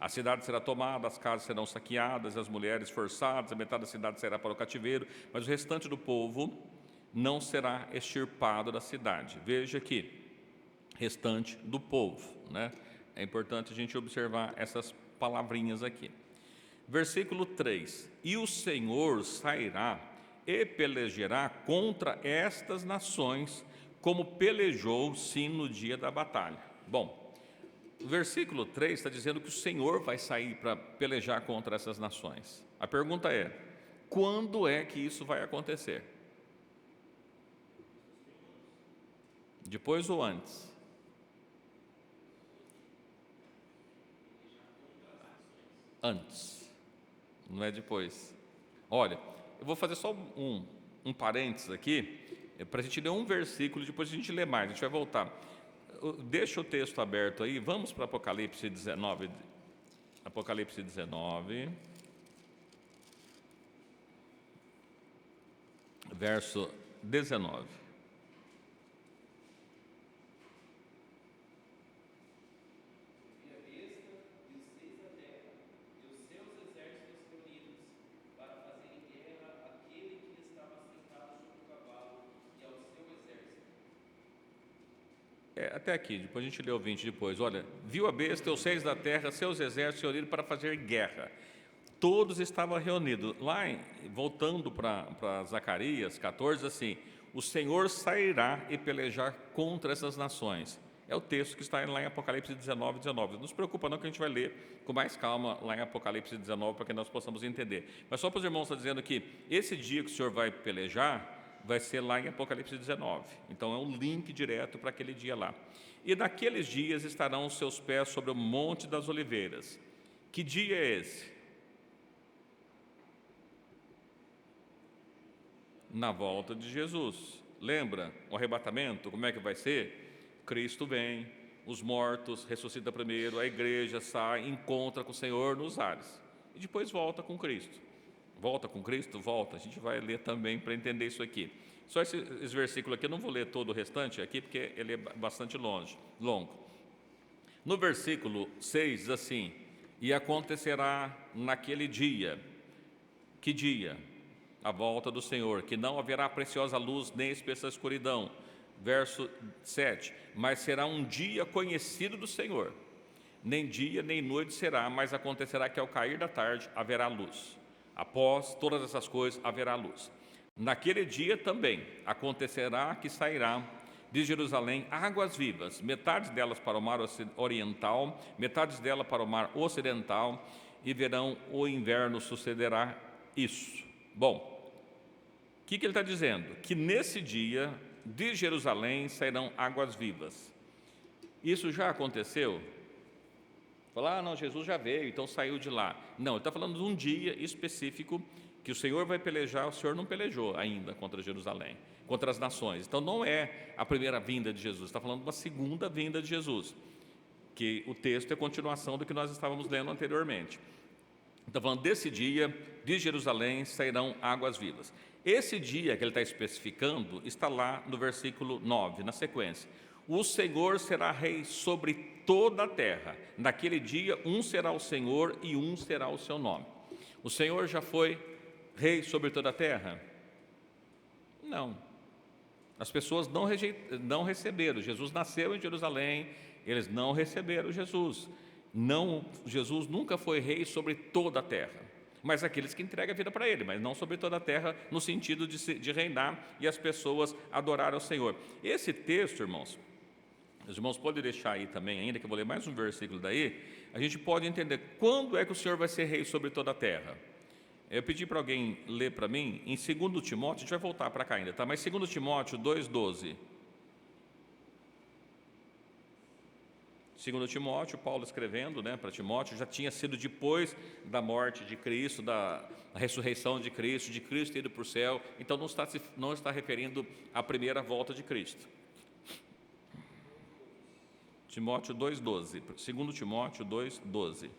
A cidade será tomada, as casas serão saqueadas, as mulheres forçadas, a metade da cidade sairá para o cativeiro, mas o restante do povo não será extirpado da cidade. Veja aqui, restante do povo, né? É importante a gente observar essas palavrinhas aqui. Versículo 3: E o Senhor sairá e pelejará contra estas nações, como pelejou sim no dia da batalha. Bom, o versículo 3 está dizendo que o Senhor vai sair para pelejar contra essas nações. A pergunta é: quando é que isso vai acontecer? Depois ou antes? Antes, não é depois. Olha, eu vou fazer só um parênteses aqui, para a gente ler um versículo, depois a gente lê mais, a gente vai voltar. Deixa o texto aberto aí, vamos para Apocalipse 19. Apocalipse 19, verso 19. Até aqui, depois a gente lê o 20 depois. Olha, viu a besta e os reis da terra, seus exércitos se reuniram para fazer guerra. Todos estavam reunidos. Lá, voltando para Zacarias 14, assim: o Senhor sairá e pelejar contra essas nações. É o texto que está lá em Apocalipse 19, 19. Não se preocupa não, que a gente vai ler com mais calma lá em Apocalipse 19, para que nós possamos entender. Mas só para os irmãos, está dizendo que esse dia que o Senhor vai pelejar vai ser lá em Apocalipse 19. Então é um link direto para aquele dia lá. E naqueles dias estarão os seus pés sobre o Monte das Oliveiras. Que dia é esse? Na volta de Jesus. Lembra o arrebatamento? Como é que vai ser? Cristo vem, os mortos ressuscita primeiro, a igreja sai, encontra com o Senhor nos ares. E depois volta com Cristo. Volta com Cristo? Volta. A gente vai ler também para entender isso aqui. Só esse versículo aqui, eu não vou ler todo o restante aqui, porque ele é bastante longo. No versículo 6 diz assim: e acontecerá naquele dia. Que dia? A volta do Senhor, que não haverá preciosa luz nem espessa escuridão. Verso 7: mas será um dia conhecido do Senhor. Nem dia nem noite será, mas acontecerá que ao cair da tarde haverá luz. Após todas essas coisas haverá luz. Naquele dia também acontecerá que sairá de Jerusalém águas vivas, metade delas para o mar oriental, metade dela para o mar ocidental, e verão o inverno sucederá isso. Bom, o que ele está dizendo? Que nesse dia de Jerusalém sairão águas vivas. Isso já aconteceu? Falar, não, Jesus já veio, então saiu de lá. Não, ele está falando de um dia específico que o Senhor vai pelejar. O Senhor não pelejou ainda contra Jerusalém, contra as nações. Então não é a primeira vinda de Jesus, está falando de uma segunda vinda de Jesus, que o texto é a continuação do que nós estávamos lendo anteriormente. Está falando desse dia, de Jerusalém sairão águas vivas. Esse dia que ele está especificando está lá no versículo 9, na sequência. O Senhor será rei sobre toda a terra. Naquele dia, um será o Senhor e um será o seu nome. O Senhor já foi rei sobre toda a terra? Não. As pessoas não receberam. Jesus nasceu em Jerusalém, eles não receberam Jesus. Não, Jesus nunca foi rei sobre toda a terra. Mas aqueles que entregam a vida para Ele, mas não sobre toda a terra, no sentido de reinar e as pessoas adorarem ao Senhor. Esse texto, irmãos, os irmãos podem deixar aí também, ainda que eu vou ler mais um versículo daí, a gente pode entender quando é que o Senhor vai ser rei sobre toda a terra. Eu pedi para alguém ler para mim, em 2 Timóteo, a gente vai voltar para cá ainda, tá? Mas 2 Timóteo 2,12. 2 Timóteo, Paulo escrevendo, né, para Timóteo, já tinha sido depois da morte de Cristo, da ressurreição de Cristo ter ido para o céu, então não está referindo à primeira volta de Cristo. Timóteo 2,12. 2 Timóteo 2,12.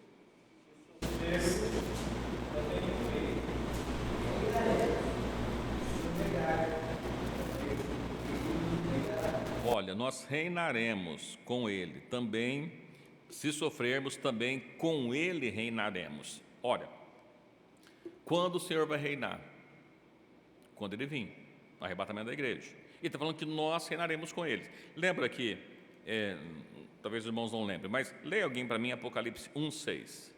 Olha, nós reinaremos com Ele também se sofrermos, também com Ele reinaremos. Olha, quando o Senhor vai reinar? Quando Ele vir, no arrebatamento da igreja. E está falando que nós reinaremos com Ele. Lembra que, talvez os irmãos não lembrem, mas leia alguém para mim Apocalipse 1:6.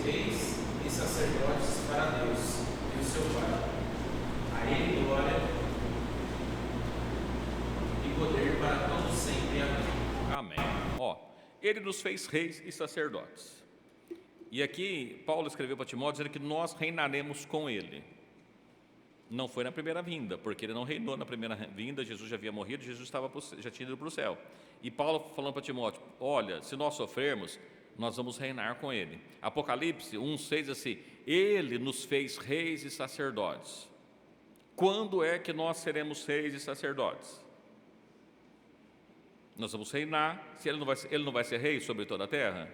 Reis e sacerdotes para Deus e o seu Pai. A Ele glória e poder para todos sempre. Amém. Amém. Ó, Ele nos fez reis e sacerdotes. E aqui Paulo escreveu para Timóteo dizendo que nós reinaremos com Ele. Não foi na primeira vinda, porque Ele não reinou na primeira vinda. Jesus já havia morrido, Jesus já tinha ido para o céu. E Paulo falando para Timóteo: olha, se nós sofrermos, nós vamos reinar com Ele. Apocalipse 1:6 assim: Ele nos fez reis e sacerdotes. Quando é que nós seremos reis e sacerdotes? Nós vamos reinar. Se ele não vai ser rei sobre toda a terra,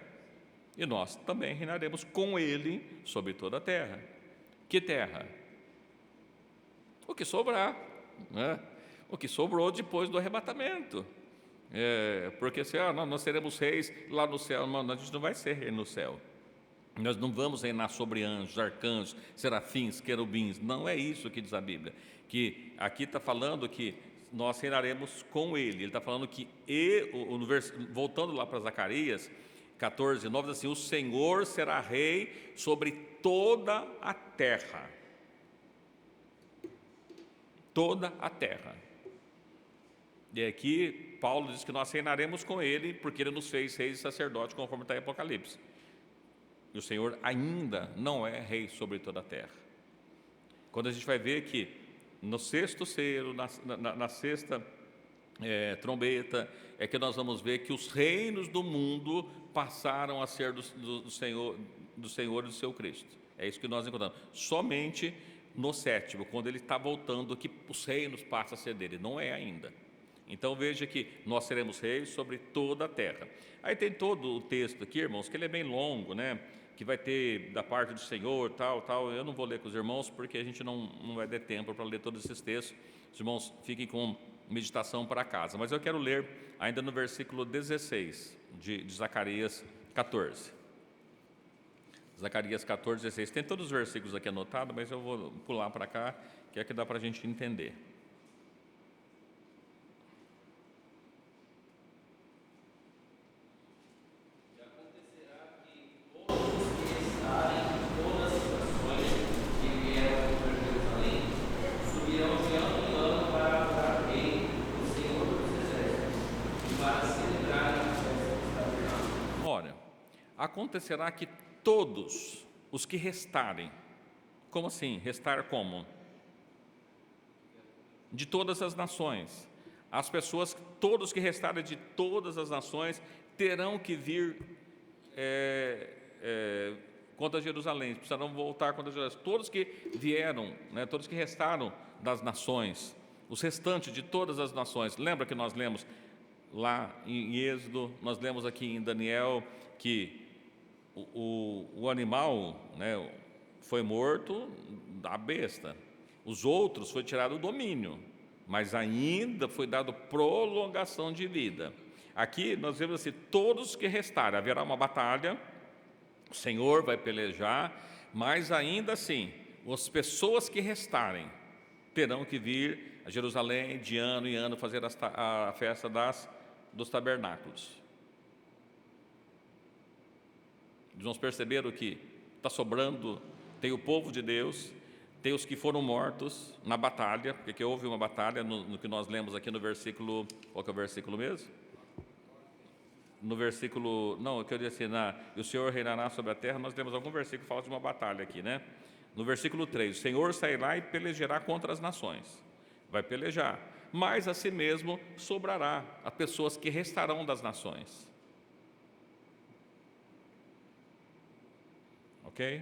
e nós também reinaremos com Ele sobre toda a terra. Que terra? O que sobrar, né? O que sobrou depois do arrebatamento. Porque se nós seremos reis lá no céu, a gente não vai ser rei no céu. Nós não vamos reinar sobre anjos, arcanjos, serafins, querubins. Não é isso que diz a Bíblia. Que aqui está falando que nós reinaremos com Ele. Ele está falando que, voltando lá para Zacarias 14:9, diz assim: o Senhor será rei sobre toda a terra. Toda a terra. E aqui Paulo diz que nós reinaremos com Ele, porque Ele nos fez reis e sacerdotes, conforme está em Apocalipse. E o Senhor ainda não é rei sobre toda a terra. Quando a gente vai ver que no sexto selo, na sexta trombeta, é que nós vamos ver que os reinos do mundo passaram a ser do Senhor e do seu Cristo. É isso que nós encontramos. Somente no sétimo, quando Ele está voltando, que os reinos passam a ser dele. Não é ainda. Então veja que nós seremos reis sobre toda a terra. Aí tem todo o texto aqui, irmãos, que ele é bem longo, né? Que vai ter da parte do Senhor, tal. Eu não vou ler com os irmãos, porque a gente não vai ter tempo para ler todos esses textos. Os irmãos fiquem com meditação para casa. Mas eu quero ler ainda no versículo 16 de Zacarias 14. Zacarias 14:16. Tem todos os versículos aqui anotados, mas eu vou pular para cá, que é que dá para a gente entender. Acontecerá que todos os que restarem, como assim? Restar como? De todas as nações. As pessoas, todos que restarem de todas as nações, terão que vir contra Jerusalém, precisarão voltar contra Jerusalém. Todos que vieram, né, todos que restaram das nações, os restantes de todas as nações. Lembra que nós lemos lá em Êxodo, nós lemos aqui em Daniel, que o animal, né, foi morto da besta. Os outros foi tirado o domínio, mas ainda foi dado prolongação de vida. Aqui nós vemos assim: todos que restarem, haverá uma batalha, o Senhor vai pelejar, mas ainda assim, as pessoas que restarem terão que vir a Jerusalém de ano em ano fazer a festa dos tabernáculos. Irmãos, perceberam que está sobrando, tem o povo de Deus, tem os que foram mortos na batalha, porque houve uma batalha no que nós lemos aqui no versículo, qual que é o versículo mesmo? No versículo, não, eu queria dizer, e o Senhor reinará sobre a terra, nós temos algum versículo que fala de uma batalha aqui, né? No versículo 3, o Senhor sairá e pelejará contra as nações, vai pelejar, mas a si mesmo sobrará a pessoas que restarão das nações. Ok?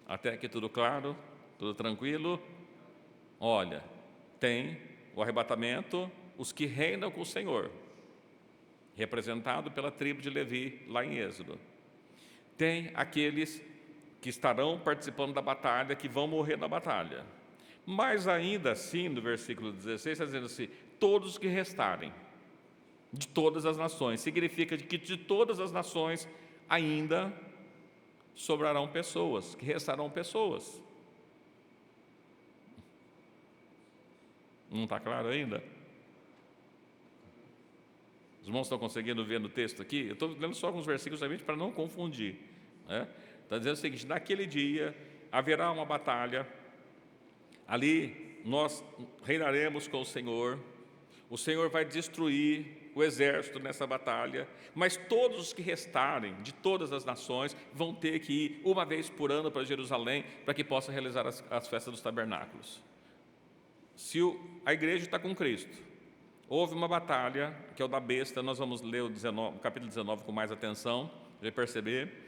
Até aqui tudo claro? Tudo tranquilo? Olha, tem o arrebatamento, os que reinam com o Senhor, representado pela tribo de Levi, lá em Êxodo. Tem aqueles que estarão participando da batalha, que vão morrer na batalha. Mas ainda assim, no versículo 16, está dizendo assim: todos os que restarem, de todas as nações. Significa que de todas as nações ainda sobrarão pessoas, que restarão pessoas. Não está claro ainda? Os irmãos estão conseguindo ver no texto aqui? Eu estou lendo só alguns versículos somente para não confundir, né? Está dizendo o seguinte: naquele dia haverá uma batalha, ali nós reinaremos com o Senhor vai destruir o exército nessa batalha, mas todos os que restarem, de todas as nações, vão ter que ir uma vez por ano para Jerusalém, para que possa realizar as festas dos tabernáculos. Se a igreja está com Cristo, houve uma batalha, que é o da besta, nós vamos ler o capítulo 19 com mais atenção, vai perceber,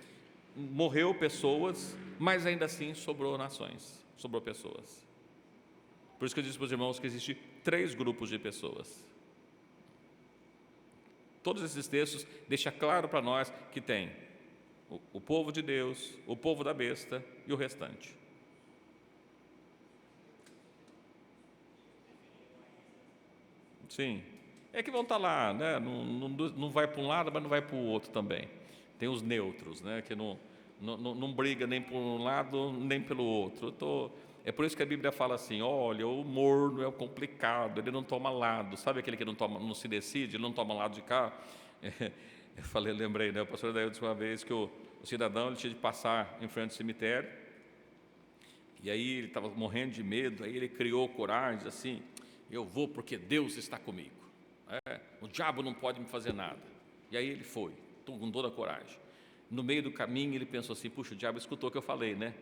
morreu pessoas, mas ainda assim sobrou nações, sobrou pessoas. Por isso que eu disse para os irmãos que existem 3 grupos de pessoas. Todos esses textos deixam claro para nós que tem o povo de Deus, o povo da besta e o restante. Sim, é que vão estar lá, né? Não vai para um lado, mas não vai para o outro também. Tem os neutros, né? Que não briga nem por um lado, nem pelo outro. É por isso que a Bíblia fala assim: olha, o morno é o complicado, ele não toma lado. Sabe aquele que não se decide, ele não toma lado de cá? Lembrei, né? O pastor Daí disse uma vez que o cidadão ele tinha de passar em frente ao cemitério, e aí ele estava morrendo de medo, aí ele criou coragem, assim: eu vou porque Deus está comigo, o diabo não pode me fazer nada. E aí ele foi, com toda a coragem. No meio do caminho ele pensou assim: puxa, o diabo escutou o que eu falei, né?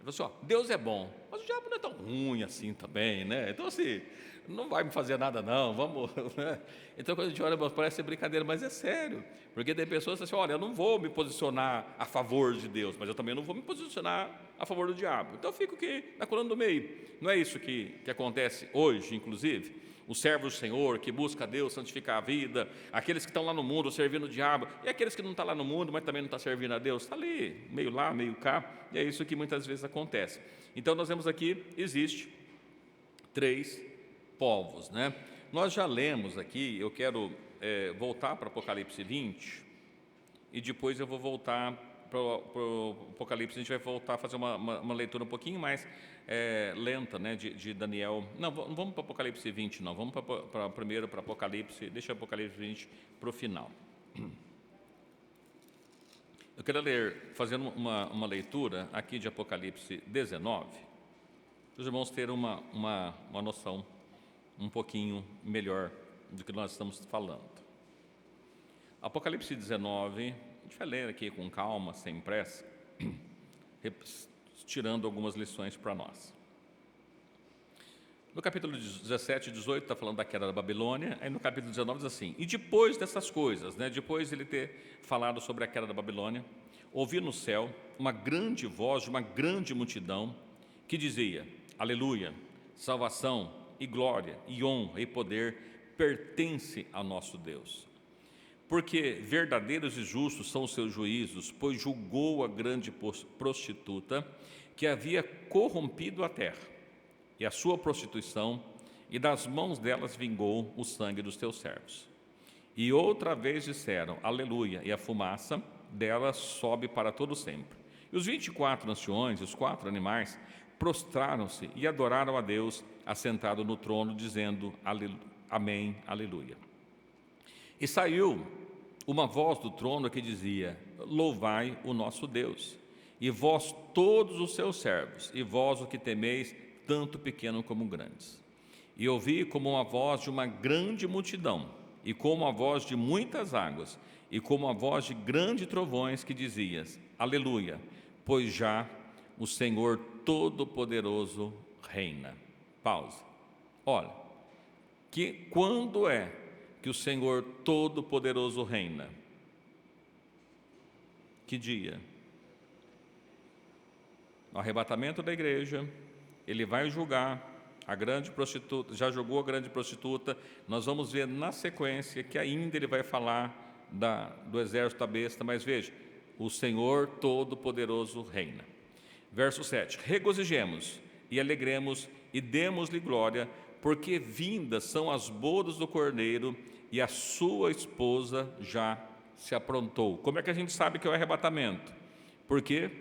Ele falou assim: Deus é bom, mas o diabo não é tão ruim assim também, né? Então assim, não vai me fazer nada não, vamos, né? Então quando a gente olha, parece ser brincadeira, mas é sério, porque tem pessoas que dizem assim: olha, eu não vou me posicionar a favor de Deus, mas eu também não vou me posicionar a favor do diabo, então eu fico aqui na coluna do meio. Não é isso que acontece hoje, inclusive? Os servos do Senhor, que buscam a Deus, santificar a vida, aqueles que estão lá no mundo servindo o diabo, e aqueles que não estão lá no mundo, mas também não estão servindo a Deus, está ali, meio lá, meio cá, e é isso que muitas vezes acontece. Então nós vemos aqui, existe 3 povos, né? Nós já lemos aqui, eu quero voltar para Apocalipse 20, e depois eu vou voltar para o Apocalipse, a gente vai voltar a fazer uma leitura um pouquinho mais lenta, né, de Daniel. Não vamos para Apocalipse 20 não, vamos primeiro para Apocalipse, deixa Apocalipse 20 para o final. Eu quero fazendo uma leitura aqui de Apocalipse 19, para os irmãos terem uma noção um pouquinho melhor do que nós estamos falando. Apocalipse 19, a gente vai ler aqui com calma, sem pressa, tirando algumas lições para nós. No capítulo 17 e 18 está falando da queda da Babilônia, aí no capítulo 19 diz assim: e depois dessas coisas, né, depois ele ter falado sobre a queda da Babilônia, ouvi no céu uma grande voz de uma grande multidão que dizia: aleluia, salvação e glória e honra e poder pertence ao nosso Deus. Porque verdadeiros e justos são os seus juízos, pois julgou a grande prostituta que havia corrompido a terra, e a sua prostituição, e das mãos delas vingou o sangue dos teus servos. E outra vez disseram, aleluia, e a fumaça dela sobe para todo sempre. E os 24 anciões e os 4 animais prostraram-se e adoraram a Deus assentado no trono, dizendo, amém, aleluia. E saiu uma voz do trono que dizia, louvai o nosso Deus, e vós todos os seus servos, e vós o que temeis, tanto pequeno como grandes. E ouvi como uma voz de uma grande multidão, e como a voz de muitas águas, e como a voz de grandes trovões que dizias, aleluia, pois já o Senhor Todo-Poderoso reina. Pausa. Olha, quando é que o Senhor Todo-Poderoso reina? Que dia? No arrebatamento da igreja, ele vai julgar a grande prostituta, já julgou a grande prostituta. Nós vamos ver na sequência que ainda ele vai falar do exército da besta, mas veja, o Senhor Todo-Poderoso reina. Verso 7. Regozijemos e alegremos e demos-lhe glória, porque vindas são as bodas do Cordeiro e a sua esposa já se aprontou. Como é que a gente sabe que é o arrebatamento? Porque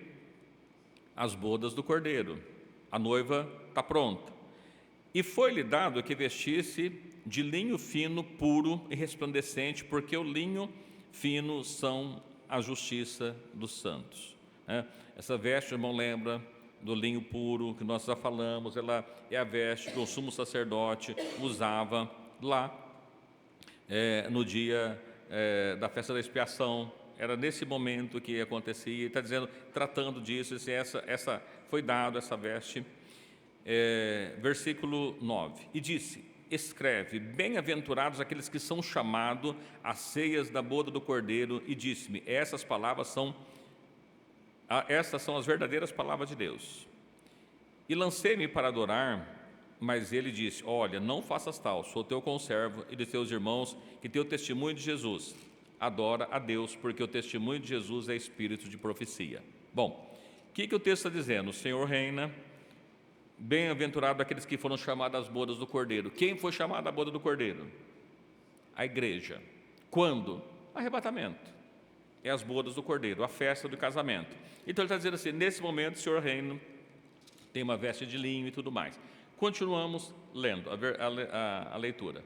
as bodas do Cordeiro, a noiva está pronta. E foi-lhe dado que vestisse de linho fino, puro e resplandecente, porque o linho fino são a justiça dos santos. Essa veste, irmão, lembra do linho puro, que nós já falamos, ela é a veste que o sumo sacerdote usava lá no dia da festa da expiação. Era nesse momento que acontecia, está dizendo, tratando disso, essa foi dado essa veste. Versículo 9, e disse, escreve, bem-aventurados aqueles que são chamados às ceias da boda do Cordeiro, e disse-me, essas são as verdadeiras palavras de Deus. E lancei-me para adorar, mas ele disse, olha, não faças tal, sou teu conservo e de teus irmãos, que teu testemunho de Jesus. Adora a Deus, porque o testemunho de Jesus é espírito de profecia. Bom, o que o texto está dizendo? O Senhor reina, bem-aventurado aqueles que foram chamados às bodas do Cordeiro. Quem foi chamado à boda do Cordeiro? A igreja. Quando? Arrebatamento. É as bodas do Cordeiro, a festa do casamento. Então ele está dizendo assim, nesse momento o Senhor reina, tem uma veste de linho e tudo mais. Continuamos lendo a leitura.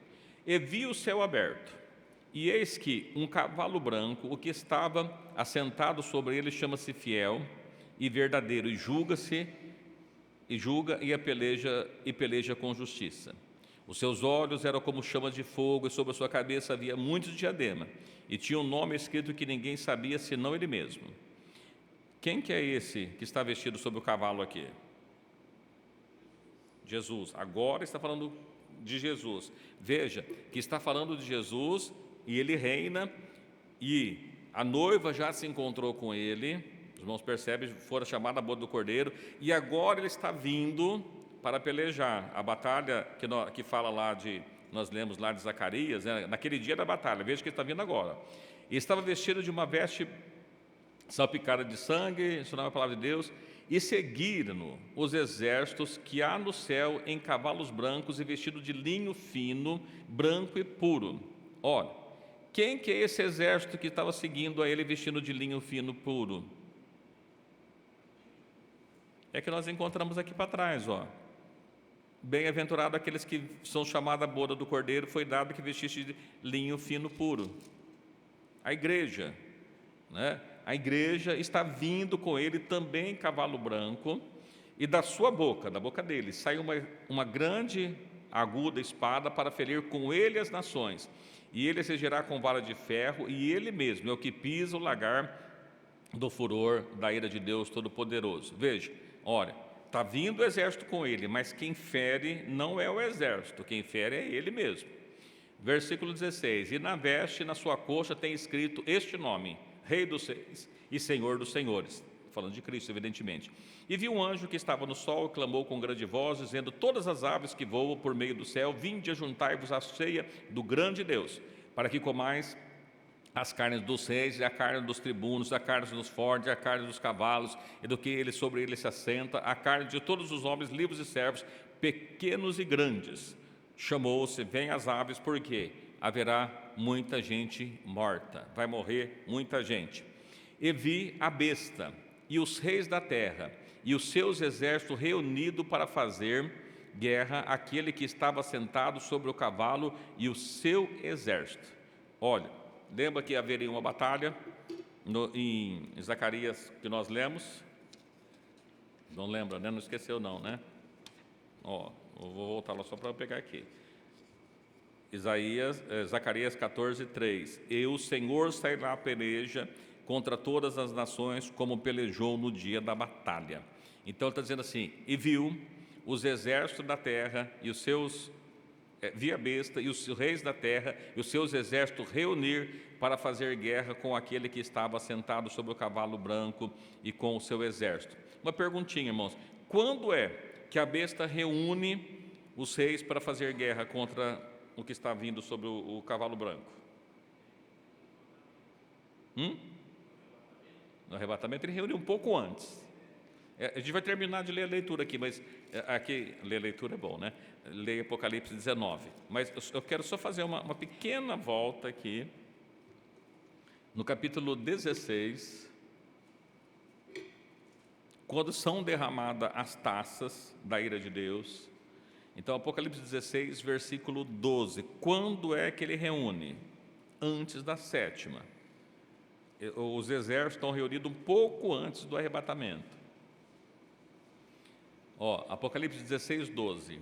E vi o céu aberto, e eis que um cavalo branco, o que estava assentado sobre ele chama-se Fiel e Verdadeiro, e julga e peleja com justiça. Os seus olhos eram como chamas de fogo, e sobre a sua cabeça havia muitos diademas, e tinha um nome escrito que ninguém sabia senão ele mesmo. Quem que é esse que está vestido sobre o cavalo aqui? Jesus. Agora está falando de Jesus. Veja que está falando de Jesus e ele reina, e a noiva já se encontrou com ele. Os irmãos percebem, fora chamada a boda do Cordeiro, e agora ele está vindo para pelejar. A batalha que fala lá nós lemos lá de Zacarias, naquele dia da batalha, veja que ele está vindo agora. E estava vestido de uma veste salpicada de sangue, isso não é a palavra de Deus, e seguiram-no os exércitos que há no céu em cavalos brancos e vestido de linho fino, branco e puro. Olha, quem que é esse exército que estava seguindo a ele vestido de linho fino, puro? É que nós encontramos aqui para trás, ó. Bem-aventurado aqueles que são chamados à boda do Cordeiro, foi dado que vestisse de linho fino, puro. A igreja, né? A igreja está vindo com ele também em cavalo branco, e da sua boca, da boca dele, sai uma grande aguda espada para ferir com ele as nações, e ele se gerar com vara de ferro, e ele mesmo é o que pisa o lagar do furor da ira de Deus Todo-Poderoso. Veja, olha, está vindo o exército com ele, mas quem fere não é o exército, quem fere é ele mesmo. Versículo 16, e na veste, na sua coxa, tem escrito este nome, Rei dos Reis e Senhor dos Senhores, falando de Cristo, evidentemente. E viu um anjo que estava no sol e clamou com grande voz, dizendo, todas as aves que voam por meio do céu, vinde ajuntai-vos à ceia do grande Deus, para que comais as carnes dos reis, e a carne dos tribunos, a carne dos fortes, a carne dos cavalos, e do que sobre ele se assenta, a carne de todos os homens, livres e servos, pequenos e grandes. Chamou-se, vem as aves, porque haverá muita gente morta, vai morrer muita gente. E vi a besta e os reis da terra e os seus exércitos reunidos para fazer guerra àquele que estava sentado sobre o cavalo e o seu exército. Olha, lembra que haveria uma batalha em Zacarias que nós lemos? Não lembra, né? Não esqueceu não, né? Ó, eu vou voltar lá só para pegar aqui. Zacarias 14, 3. E o Senhor sairá à peleja contra todas as nações, como pelejou no dia da batalha. Então, está dizendo assim, e viu os exércitos da terra, e os seus, vi a besta, e os reis da terra, e os seus exércitos reunir para fazer guerra com aquele que estava sentado sobre o cavalo branco e com o seu exército. Uma perguntinha, irmãos, quando é que a besta reúne os reis para fazer guerra contra o que está vindo sobre o cavalo branco? No arrebatamento ele reúne um pouco antes. A gente vai terminar de ler a leitura aqui, mas aqui, ler a leitura é bom, né? Ler Apocalipse 19. Mas eu quero só fazer uma pequena volta aqui, no capítulo 16, quando são derramadas as taças da ira de Deus. Então, Apocalipse 16, versículo 12. Quando é que ele reúne? Antes da sétima. Os exércitos estão reunidos um pouco antes do arrebatamento. Apocalipse 16, 12.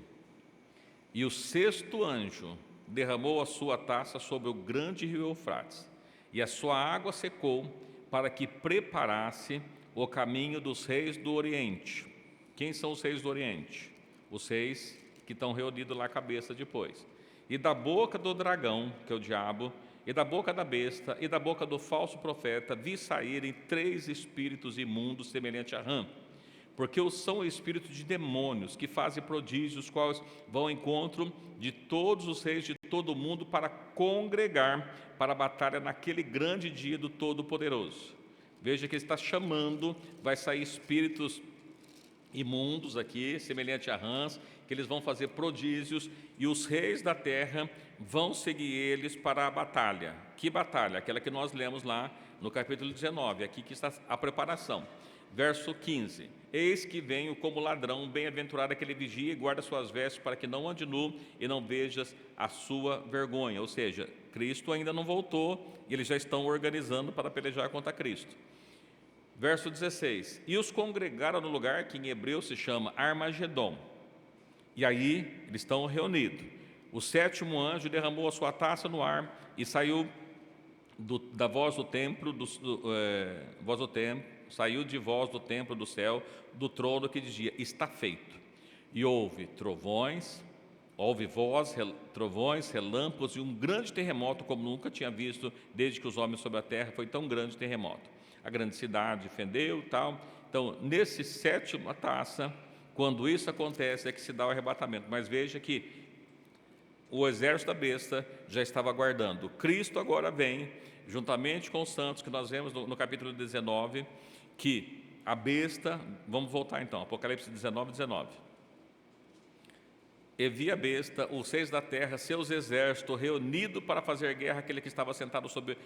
E o sexto anjo derramou a sua taça sobre o grande rio Eufrates, e a sua água secou, para que preparasse o caminho dos reis do Oriente. Quem são os reis do Oriente? Os reis que estão reunidos lá à cabeça depois. E da boca do dragão, que é o diabo, e da boca da besta, e da boca do falso profeta, vi saírem 3 espíritos imundos semelhantes a rã, porque são espíritos de demônios, que fazem prodígios, os quais vão ao encontro de todos os reis de todo o mundo, para congregar para a batalha naquele grande dia do Todo-Poderoso. Veja que ele está chamando, vai sair espíritos imundos aqui, semelhante a rãs, que eles vão fazer prodígios, e os reis da terra vão seguir eles para a batalha. Que batalha? Aquela que nós lemos lá no capítulo 19, aqui que está a preparação. Verso 15: Eis que venho como ladrão, bem-aventurado aquele vigia e guarda suas vestes, para que não ande nu e não vejas a sua vergonha. Ou seja, Cristo ainda não voltou e eles já estão organizando para pelejar contra Cristo. Verso 16: E os congregaram no lugar que em hebreu se chama Armagedon. E aí eles estão reunidos. O sétimo anjo derramou a sua taça no ar e saiu da voz do templo, saiu de voz do templo do céu, do trono, que dizia: está feito. E houve trovões, trovões, relâmpagos e um grande terremoto, como nunca tinha visto desde que os homens sobre a terra. Foi tão grande terremoto. A grande cidade fendeu e tal. Então, nesse sétima taça, quando isso acontece, é que se dá o arrebatamento. Mas veja que o exército da besta já estava aguardando. Cristo agora vem, juntamente com os santos, que nós vemos no capítulo 19, que a besta, vamos voltar então, Apocalipse 19, 19. E vi a besta, os reis da terra, seus exércitos, reunidos para fazer guerra àquele que estava sentado sobre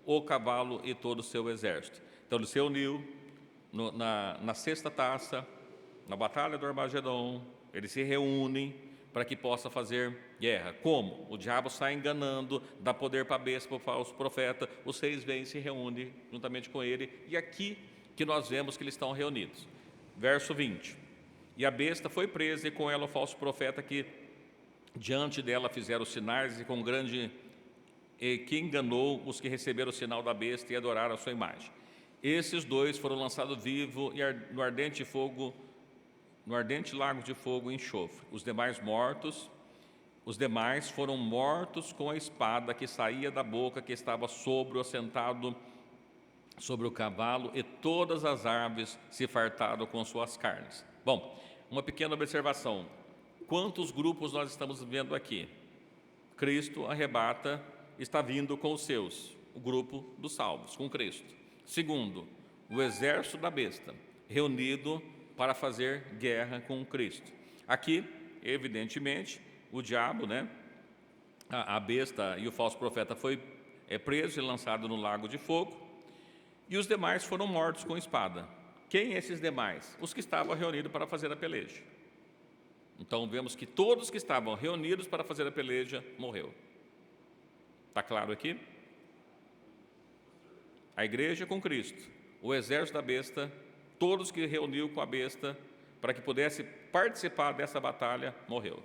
o cavalo e todo o seu exército. Então ele se reuniu na sexta taça, na batalha do Armagedon, eles se reúnem para que possa fazer guerra. Como? O diabo sai enganando, dá poder para a besta, para o falso profeta, os reis vêm e se reúnem juntamente com ele, e aqui que nós vemos que eles estão reunidos. Verso 20: E a besta foi presa, e com ela o falso profeta, que diante dela fizeram sinais, e que enganou os que receberam o sinal da besta e adoraram a sua imagem. Esses 2 foram lançados vivos no ardente lago de fogo e enxofre. Os demais foram mortos com a espada que saía da boca que estava sobre o assentado sobre o cavalo, e todas as árvores se fartaram com suas carnes. Bom, uma pequena observação: quantos grupos nós estamos vendo aqui? Cristo arrebata, está vindo com os seus, o grupo dos salvos, com Cristo. Segundo, o exército da besta, reunido para fazer guerra com Cristo. Aqui, evidentemente, o diabo, a besta e o falso profeta foi preso e lançado no lago de fogo, e os demais foram mortos com espada. Quem esses demais? Os que estavam reunidos para fazer a peleja. Então vemos que todos que estavam reunidos para fazer a peleja morreu. Está claro aqui? A igreja com Cristo, o exército da besta, todos que reuniu com a besta para que pudesse participar dessa batalha, morreu.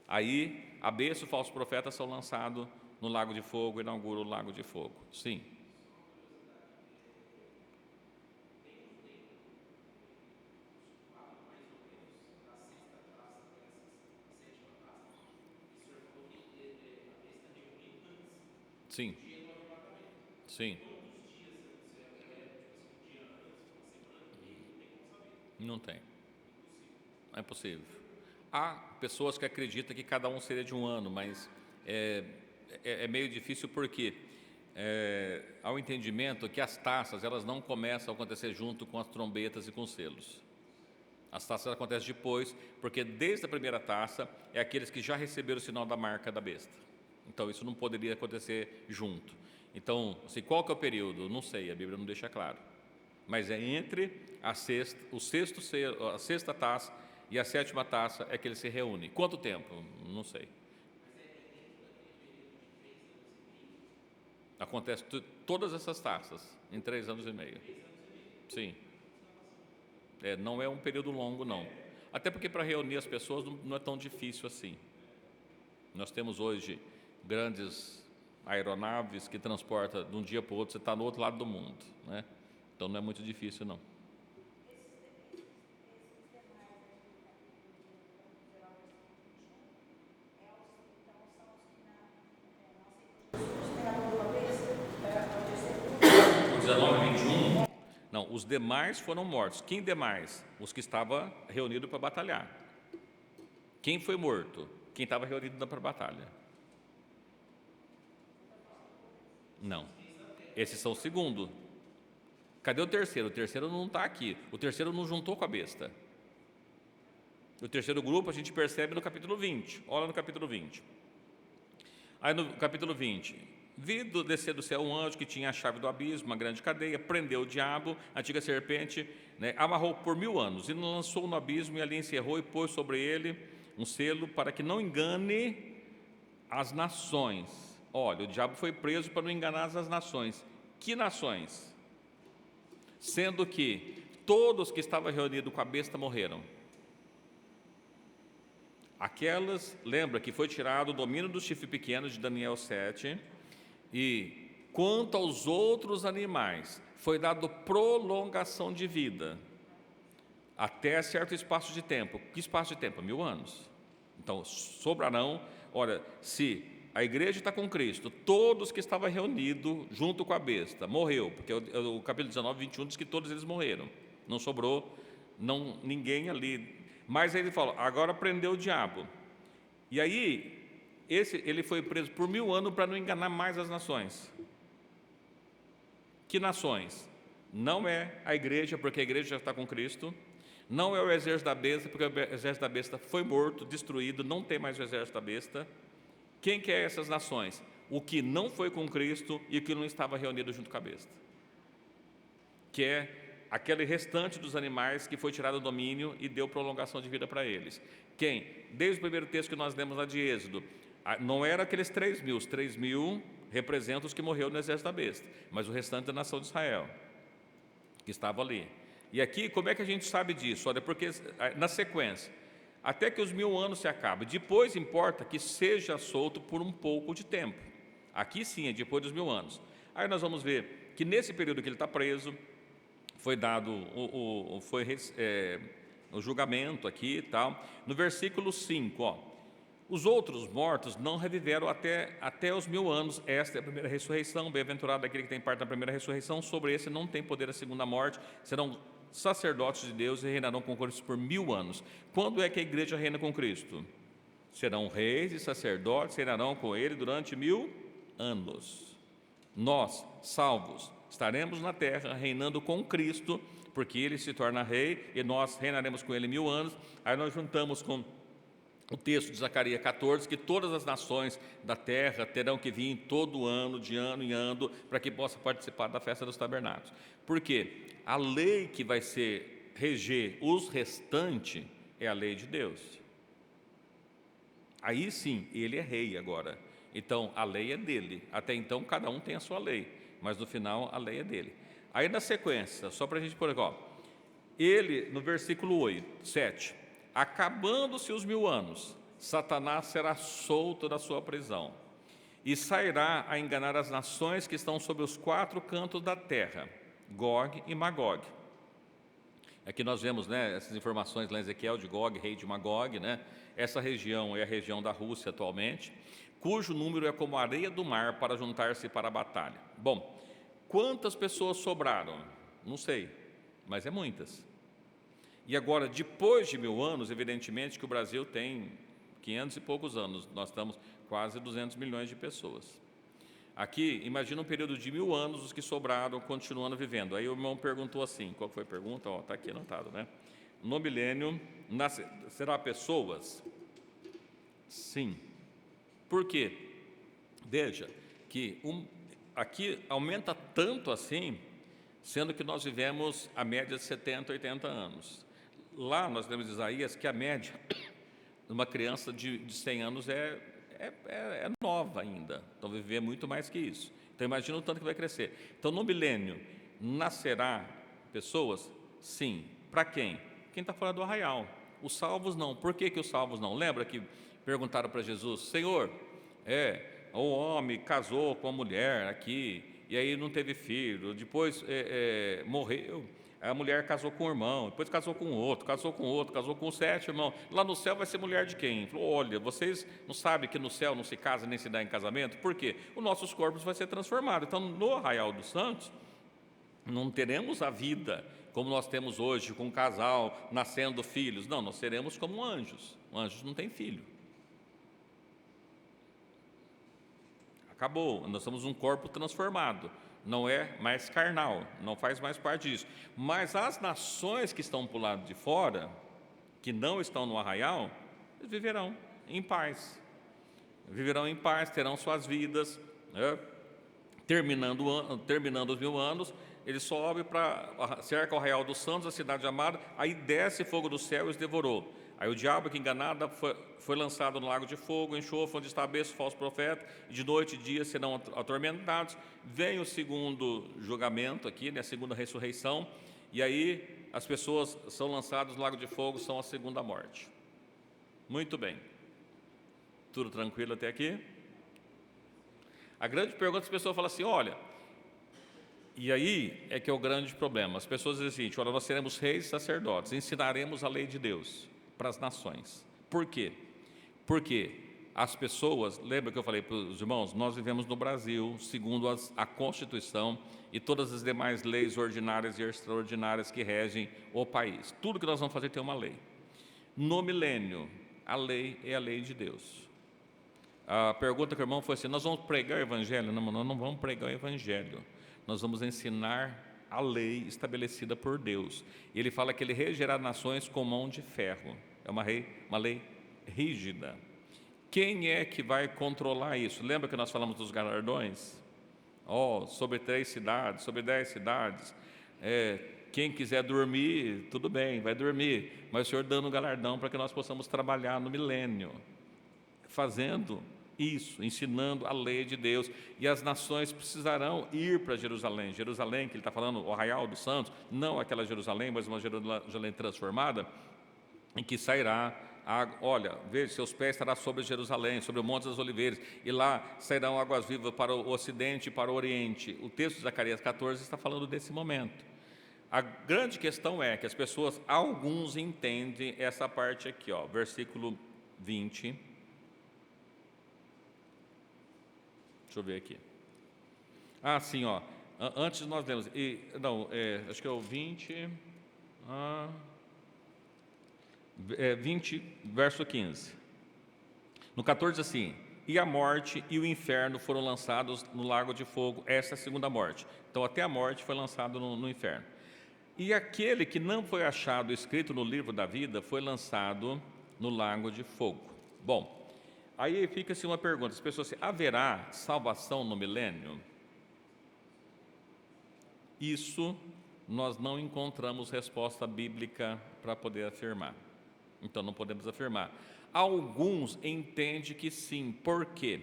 Aí a besta e o falso profeta são lançados no lago de fogo, inaugura o lago de fogo. Sim. Sim. Sim. Não tem. Não é possível. Há pessoas que acreditam que cada um seria de um ano, mas é meio difícil, porque ao entendimento que as taças, elas não começam a acontecer junto com as trombetas e com os selos. As taças acontecem depois, porque desde a primeira taça é aqueles que já receberam o sinal da marca da besta. Então isso não poderia acontecer junto. Então, assim, qual que é o período? Não sei, a Bíblia não deixa claro. Mas é entre a sexta taça e a sétima taça é que ele se reúne. Quanto tempo? Não sei. Acontece todas essas taças em 3 anos e meio. Sim. Não é um período longo, não. Até porque para reunir as pessoas não é tão difícil assim. Nós temos hoje grandes aeronaves que transportam de um dia para o outro, você está no outro lado do mundo, né? Então não é muito difícil, não. O 19 e 21? Não, os demais foram mortos. Quem demais? Os que estavam reunidos para batalhar. Quem foi morto? Quem estava reunido para a batalha. Não. Esses são o segundo. Cadê o terceiro? O terceiro não está aqui. O terceiro não juntou com a besta. O terceiro grupo a gente percebe no capítulo 20. Olha no capítulo 20. Aí no capítulo 20, vi descer do céu um anjo que tinha a chave do abismo, uma grande cadeia, prendeu o diabo, a antiga serpente, né, amarrou por 1000 anos e lançou no abismo e ali encerrou e pôs sobre ele um selo para que não engane as nações. Olha, o diabo foi preso para não enganar as nações. Que nações? Sendo que todos que estavam reunidos com a besta morreram. Aquelas, lembra que foi tirado o domínio do chifre pequeno de Daniel 7, e quanto aos outros animais, foi dado prolongação de vida, até certo espaço de tempo. Que espaço de tempo? 1000 anos. Então, sobrarão, olha, se a igreja está com Cristo, todos que estavam reunidos junto com a besta, morreu, porque o capítulo 19, 21 diz que todos eles morreram, não sobrou ninguém ali. Mas aí ele fala, agora prendeu o diabo. E aí, ele foi preso por 1000 anos para não enganar mais as nações. Que nações? Não é a igreja, porque a igreja já está com Cristo. Não é o exército da besta, porque o exército da besta foi morto, destruído, não tem mais o exército da besta. Quem que é essas nações? O que não foi com Cristo e o que não estava reunido junto com a besta. Que é aquele restante dos animais que foi tirado do domínio e deu prolongação de vida para eles. Quem? Desde o primeiro texto que nós lemos lá de Êxodo, não era aqueles 3.000, os 3.000 representam os que morreram no exército da besta, mas o restante da nação de Israel, que estava ali. E aqui, como é que a gente sabe disso? Olha, porque na sequência, até que os 1000 anos se acabem, depois importa que seja solto por um pouco de tempo. Aqui sim, é depois dos 1000 anos. Aí nós vamos ver que nesse período que ele está preso, foi dado o julgamento aqui e tal. No versículo 5, os outros mortos não reviveram até os 1000 anos. Esta é a primeira ressurreição. Bem-aventurado aquele que tem parte na primeira ressurreição. Sobre esse não tem poder a segunda morte. Serão sacerdotes de Deus e reinarão com Cristo por 1000 anos. Quando é que a igreja reina com Cristo? Serão reis e sacerdotes, reinarão com ele durante 1000 anos. Nós, salvos, estaremos na terra reinando com Cristo, porque ele se torna rei e nós reinaremos com ele 1000 anos. Aí nós juntamos com o texto de Zacarias 14, que todas as nações da terra terão que vir todo ano, de ano em ano, para que possa participar da festa dos tabernáculos. Por quê? A lei que vai reger os restantes é a lei de Deus. Aí sim, ele é rei agora. Então, a lei é dele. Até então, cada um tem a sua lei, mas no final, a lei é dele. Aí, na sequência, só para a gente pôr aqui, ele, no versículo 7, acabando-se os 1000 anos, Satanás será solto da sua prisão e sairá a enganar as nações que estão sobre os 4 cantos da terra, Gog e Magog. Aqui nós vemos, né, essas informações lá em Ezequiel de Gog, rei de Magog, né? Essa região é a região da Rússia atualmente, cujo número é como a areia do mar para juntar-se para a batalha. Bom, quantas pessoas sobraram? Não sei, mas é muitas. E agora, depois de 1000 anos, evidentemente que o Brasil tem 500 e poucos anos, nós estamos quase 200 milhões de pessoas. Aqui, imagina um período de 1000 anos, os que sobraram continuando vivendo. Aí o irmão perguntou assim, qual foi a pergunta? Está aqui anotado, né? No milênio, será pessoas? Sim. Por quê? Veja que aqui aumenta tanto assim, sendo que nós vivemos a média de 70, 80 anos. Lá nós temos Isaías que a média de uma criança de 100 anos é nova ainda, então vai viver muito mais que isso. Então imagina o tanto que vai crescer. Então no milênio nascerá pessoas? Sim. Para quem? Quem está fora do arraial. Os salvos não. Por que os salvos não? Lembra que perguntaram para Jesus: Senhor, o homem casou com a mulher aqui e aí não teve filho, depois morreu. A mulher casou com o irmão, depois casou com outro, casou com outro, casou com o 7 irmão. Lá no céu vai ser mulher de quem? Ele falou: olha, vocês não sabem que no céu não se casa nem se dá em casamento? Por quê? Os nossos corpos vão ser transformados. Então, no arraial dos santos, não teremos a vida como nós temos hoje, com um casal nascendo filhos. Não, nós seremos como anjos. Anjos não têm filho. Acabou, nós somos um corpo transformado. Não é mais carnal, não faz mais parte disso. Mas as nações que estão para o lado de fora, que não estão no arraial, eles viverão em paz. Viverão em paz, terão suas vidas, né? Terminando os 1000 anos, ele sobe para cerca o arraial dos santos, a cidade amada, aí desce fogo do céu e os devorou. Aí o diabo, que enganado, foi lançado no lago de fogo, enxofre, onde está o falso profeta, e de noite e dia serão atormentados. Vem o segundo julgamento aqui, né, a segunda ressurreição, e aí as pessoas são lançadas no lago de fogo, são a segunda morte. Muito bem. Tudo tranquilo até aqui? A grande pergunta, as pessoas falam assim: olha, e aí é que é o grande problema. As pessoas dizem o seguinte: olha, nós seremos reis e sacerdotes, ensinaremos a lei de Deus para as nações. Por quê? Porque as pessoas, lembra que eu falei para os irmãos, nós vivemos no Brasil, segundo a Constituição e todas as demais leis ordinárias e extraordinárias que regem o país. Tudo que nós vamos fazer tem uma lei. No milênio, a lei é a lei de Deus. A pergunta que o irmão foi assim: nós vamos pregar o Evangelho? Não, nós não vamos pregar o Evangelho. Nós vamos ensinar a lei estabelecida por Deus. E ele fala que ele regerá nações com mão de ferro. É uma lei rígida. Quem é que vai controlar isso? Lembra que nós falamos dos galardões? Sobre 3 cidades, sobre 10 cidades. Quem quiser dormir, tudo bem, vai dormir. Mas o Senhor dando galardão para que nós possamos trabalhar no milênio, fazendo isso, ensinando a lei de Deus. E as nações precisarão ir para Jerusalém. Jerusalém, que ele está falando, o arraial dos santos, não aquela Jerusalém, mas uma Jerusalém transformada, em que sairá olha, veja, seus pés estará sobre Jerusalém, sobre o Monte das Oliveiras, e lá sairão águas vivas para o ocidente e para o oriente. O texto de Zacarias 14 está falando desse momento. A grande questão é que as pessoas, alguns entendem essa parte aqui, versículo 20. Deixa eu ver aqui. Sim, antes nós lemos, acho que é o 20, 20, verso 15. No 14 assim: e a morte e o inferno foram lançados no lago de fogo. Essa é a segunda morte. Então até a morte foi lançado no inferno. E aquele que não foi achado escrito no livro da vida foi lançado no lago de fogo. Bom, aí fica-se uma pergunta: as pessoas dizem, haverá salvação no milênio? Isso nós não encontramos resposta bíblica para poder afirmar. Então não podemos afirmar. Alguns entendem que sim. Por quê?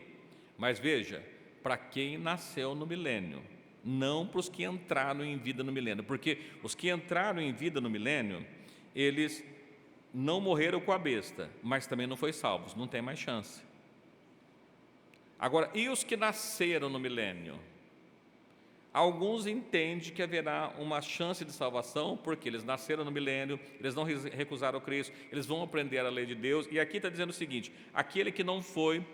Mas veja, para quem nasceu no milênio, não para os que entraram em vida no milênio, porque os que entraram em vida no milênio, eles não morreram com a besta, mas também não foram salvos, não tem mais chance. Agora, e os que nasceram no milênio? Alguns entendem que haverá uma chance de salvação, porque eles nasceram no milênio, eles não recusaram Cristo, eles vão aprender a lei de Deus. E aqui está dizendo o seguinte: aquele que não foi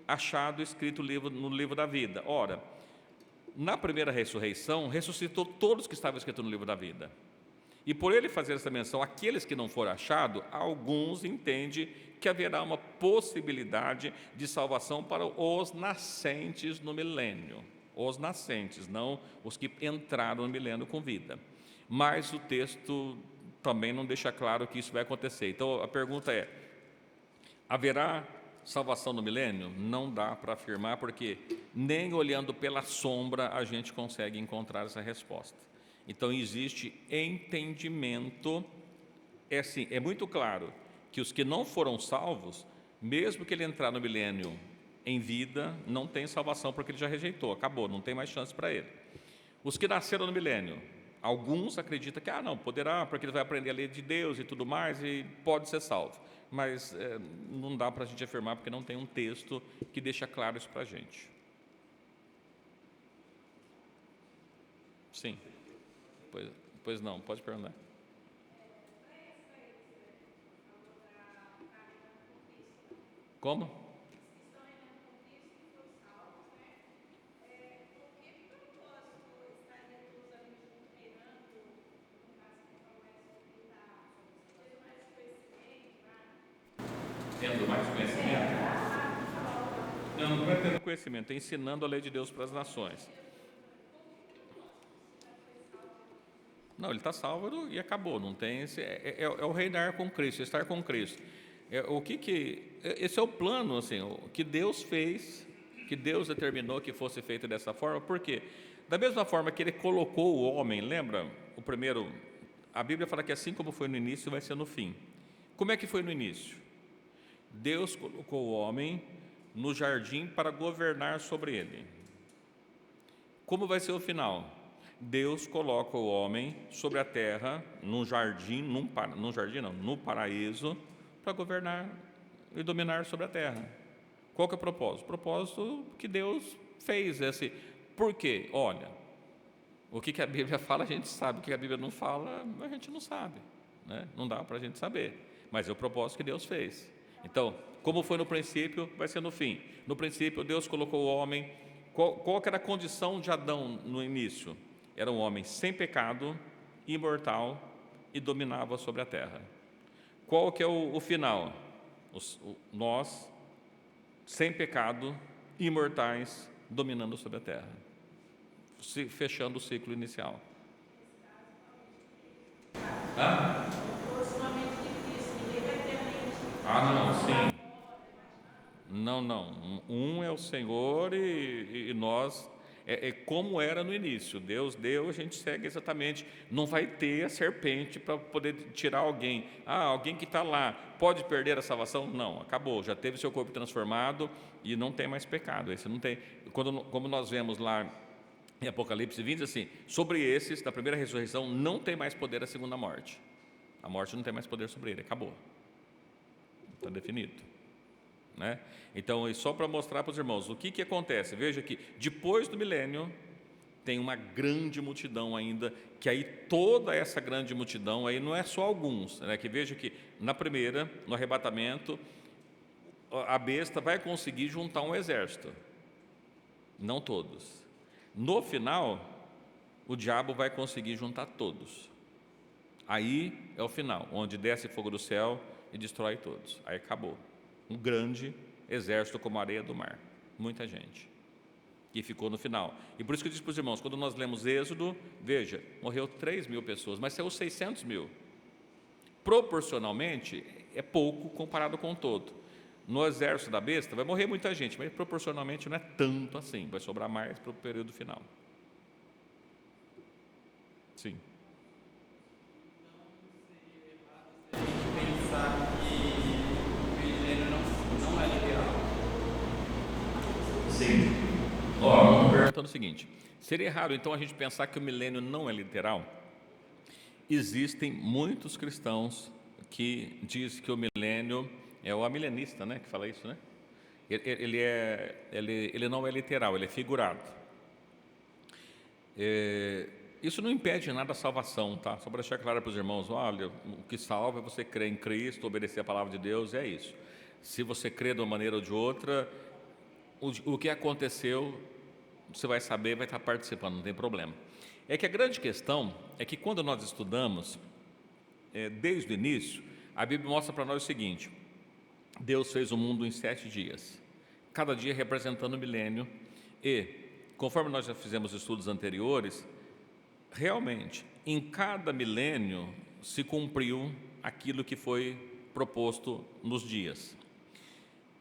achado escrito no livro da vida. Ora, na primeira ressurreição, ressuscitou todos que estavam escritos no livro da vida. E por ele fazer essa menção, aqueles que não foram achados, alguns entendem que haverá uma possibilidade de salvação para os nascentes no milênio. Os nascentes, não os que entraram no milênio com vida. Mas o texto também não deixa claro que isso vai acontecer. Então a pergunta é: haverá salvação no milênio? Não dá para afirmar, porque nem olhando pela sombra a gente consegue encontrar essa resposta. Então existe entendimento, assim, é muito claro que os que não foram salvos, mesmo que ele entrar no milênio em vida, não tem salvação, porque ele já rejeitou, acabou, não tem mais chance para ele. Os que nasceram no milênio, alguns acreditam que, não, poderá, porque ele vai aprender a lei de Deus e tudo mais, e pode ser salvo. Mas não dá para a gente afirmar, porque não tem um texto que deixa claro isso para a gente. Sim. Pois não, pode perguntar. Como? Tendo mais conhecimento? Não é tendo conhecimento, é ensinando a lei de Deus para as nações. Não, ele está salvo e acabou, não tem esse, é o reinar com Cristo, estar com Cristo. Esse é o plano, assim, o que Deus fez, que Deus determinou que fosse feito dessa forma. Por quê? Da mesma forma que ele colocou o homem, lembra? O primeiro, a Bíblia fala que assim como foi no início, vai ser no fim. Como é que foi no início? Deus colocou o homem no jardim para governar sobre ele. Como vai ser o final? Deus coloca o homem sobre a terra, num jardim, no paraíso, para governar e dominar sobre a terra. Qual que é o propósito? O propósito que Deus fez. Por quê? Olha, o que a Bíblia fala a gente sabe, o que a Bíblia não fala a gente não sabe, né? Não dá para a gente saber, mas é o propósito que Deus fez. Então, como foi no princípio, vai ser no fim. No princípio, Deus colocou o homem. Qual que era a condição de Adão no início? Era um homem sem pecado, imortal e dominava sobre a terra. Qual que é o final? Nós, sem pecado, imortais, dominando sobre a terra, fechando o ciclo inicial. Não, sim. Não. Um é o Senhor e nós... É como era no início. Deus deu, a gente segue exatamente. Não vai ter a serpente para poder tirar alguém. Alguém que está lá pode perder a salvação? Não, acabou. Já teve seu corpo transformado e não tem mais pecado. Esse não tem. Como nós vemos lá em Apocalipse 20, assim, sobre esses da primeira ressurreição não tem mais poder a segunda morte. A morte não tem mais poder sobre ele. Acabou. Está definido. Né? Então, e só para mostrar para os irmãos o que acontece, veja que depois do milênio tem uma grande multidão ainda, que aí toda essa grande multidão aí não é só alguns, né? Que veja que na primeira, no arrebatamento, a besta vai conseguir juntar um exército, não todos. No final, o diabo vai conseguir juntar todos. Aí é o final, onde desce fogo do céu e destrói todos. Aí acabou. Um grande exército como a areia do mar, muita gente, que ficou no final. E por isso que eu disse para os irmãos, quando nós lemos Êxodo, veja, morreu 3.000 pessoas, mas saiu 600.000. Proporcionalmente, é pouco comparado com o todo. No exército da besta vai morrer muita gente, mas proporcionalmente não é tanto assim, vai sobrar mais para o período final. Sim. Pensar que o milênio não é literal. Sim. Vamos perguntando o seguinte: seria errado então a gente pensar que o milênio não é literal? Existem muitos cristãos que dizem que o milênio é o amilenista, né, que fala isso, né? Ele não é literal, ele é figurado. Isso não impede nada a salvação, tá? Só para deixar claro para os irmãos, olha, o que salva é você crer em Cristo, obedecer a palavra de Deus, é isso. Se você crê de uma maneira ou de outra, o que aconteceu, você vai saber, vai estar participando, não tem problema. É que a grande questão é que quando nós estudamos desde o início, a Bíblia mostra para nós o seguinte: Deus fez o mundo em 7 dias, cada dia representando o milênio, e, conforme nós já fizemos estudos anteriores, realmente, em cada milênio se cumpriu aquilo que foi proposto nos dias.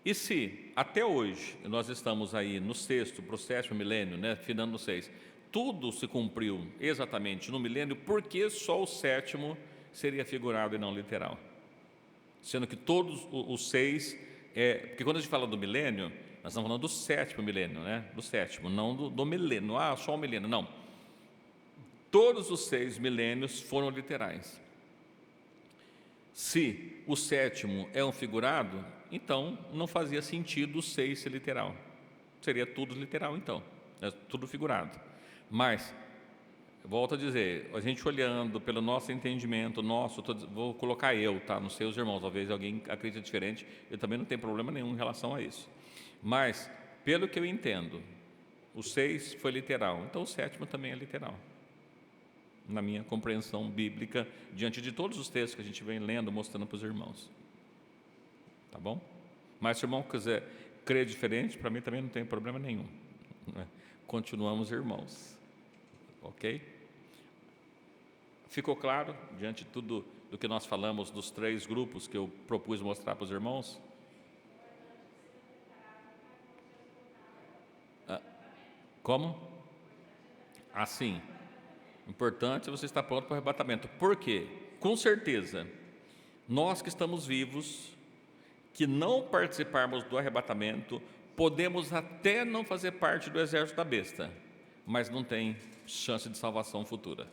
E se até hoje nós estamos aí no 6º para o 7º milênio, finando no 6, tudo se cumpriu exatamente no milênio, por que só o 7º seria figurado e não literal? Sendo que todos os 6, porque quando a gente fala do milênio, nós estamos falando do 7º milênio, do 7º, não do milênio, só o milênio, não. Todos os 6 milênios foram literais. Se o 7º é um figurado, então não fazia sentido o 6 ser literal. Seria tudo literal, então, tudo figurado. Mas, volto a dizer, a gente olhando pelo nosso entendimento, vou colocar eu, tá? Não sei os irmãos, talvez alguém acredite diferente, eu também não tenho problema nenhum em relação a isso. Mas, pelo que eu entendo, o 6 foi literal, então o 7º também é literal, na minha compreensão bíblica, diante de todos os textos que a gente vem lendo, mostrando para os irmãos. Tá bom? Mas se o irmão quiser crer diferente, para mim também não tem problema nenhum. Continuamos irmãos. Ok? Ficou claro, diante de tudo do que nós falamos, dos 3 grupos que eu propus mostrar para os irmãos? Como? Assim. Importante você estar pronto para o arrebatamento. Por quê? Com certeza, nós que estamos vivos, que não participarmos do arrebatamento, podemos até não fazer parte do exército da besta, mas não tem chance de salvação futura.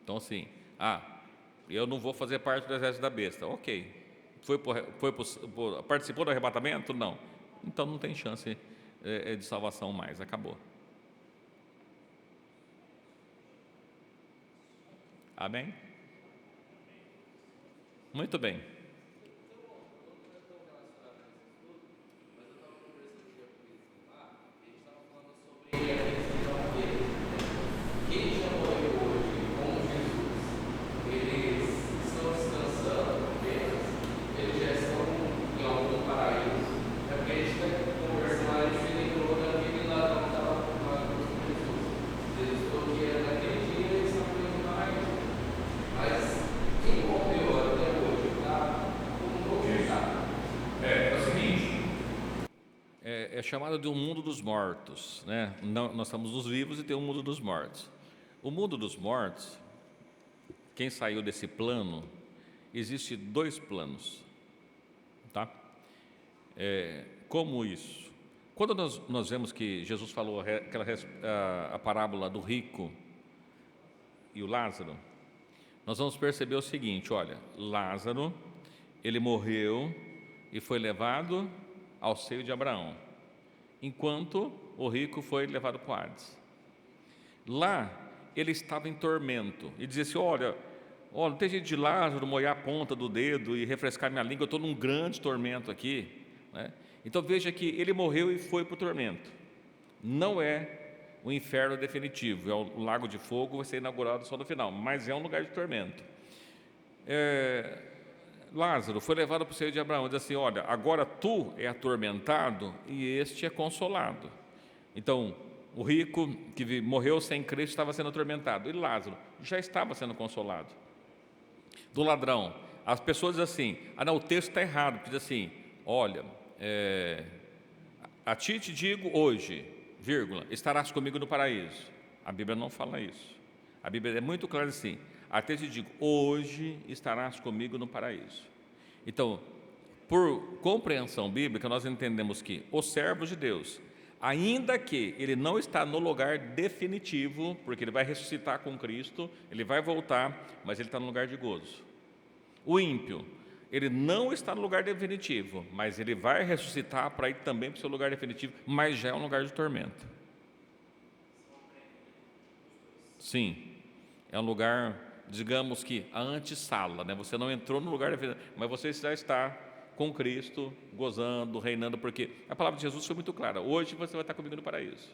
Então assim, eu não vou fazer parte do exército da besta. Ok. Participou do arrebatamento? Não. Então não tem chance de salvação mais. Acabou. Amém? Muito bem. Quem já morreu hoje com Jesus, eles estão descansando apenas, eles já estão em algum paraíso. É porque a gente está conversando, a gente lembrou daquele ladrão que estava com Jesus. Jesus falou que era naquele dia eles estavam no paraíso. Mas quem morreu até hoje está como confessado. É o seguinte, é chamado de um mundo dos mortos, nós estamos nos vivos e tem um mundo dos mortos. O mundo dos mortos, quem saiu desse plano, existe 2 planos, tá? Como isso? Quando nós vemos que Jesus falou a parábola do rico e o Lázaro, nós vamos perceber o seguinte: olha, Lázaro, ele morreu e foi levado ao seio de Abraão, enquanto o rico foi levado para o Hades. Lá, ele estava em tormento, e dizia assim: olha, não tem jeito de Lázaro molhar a ponta do dedo e refrescar minha língua, eu estou num grande tormento aqui, Então veja que ele morreu e foi para o tormento. Não é o inferno definitivo, é o lago de fogo, vai ser inaugurado só no final, mas é um lugar de tormento. Lázaro foi levado para o seio de Abraão, diz assim: olha, agora tu é atormentado e este é consolado. Então, o rico que morreu sem Cristo estava sendo atormentado, e Lázaro já estava sendo consolado. Do ladrão, as pessoas dizem assim: não, o texto está errado, diz assim: olha, a ti te digo hoje, estarás comigo no paraíso. A Bíblia não fala isso. A Bíblia é muito clara assim: até te digo, hoje estarás comigo no paraíso. Então, por compreensão bíblica, nós entendemos que os servos de Deus, ainda que ele não está no lugar definitivo, porque ele vai ressuscitar com Cristo, ele vai voltar, mas ele está no lugar de gozo. O ímpio, ele não está no lugar definitivo, mas ele vai ressuscitar para ir também para o seu lugar definitivo, mas já é um lugar de tormento. Sim, é um lugar, digamos que a antessala, Você não entrou no lugar definitivo, mas você já está com Cristo, gozando, reinando, porque a palavra de Jesus foi muito clara: hoje você vai estar comigo no paraíso.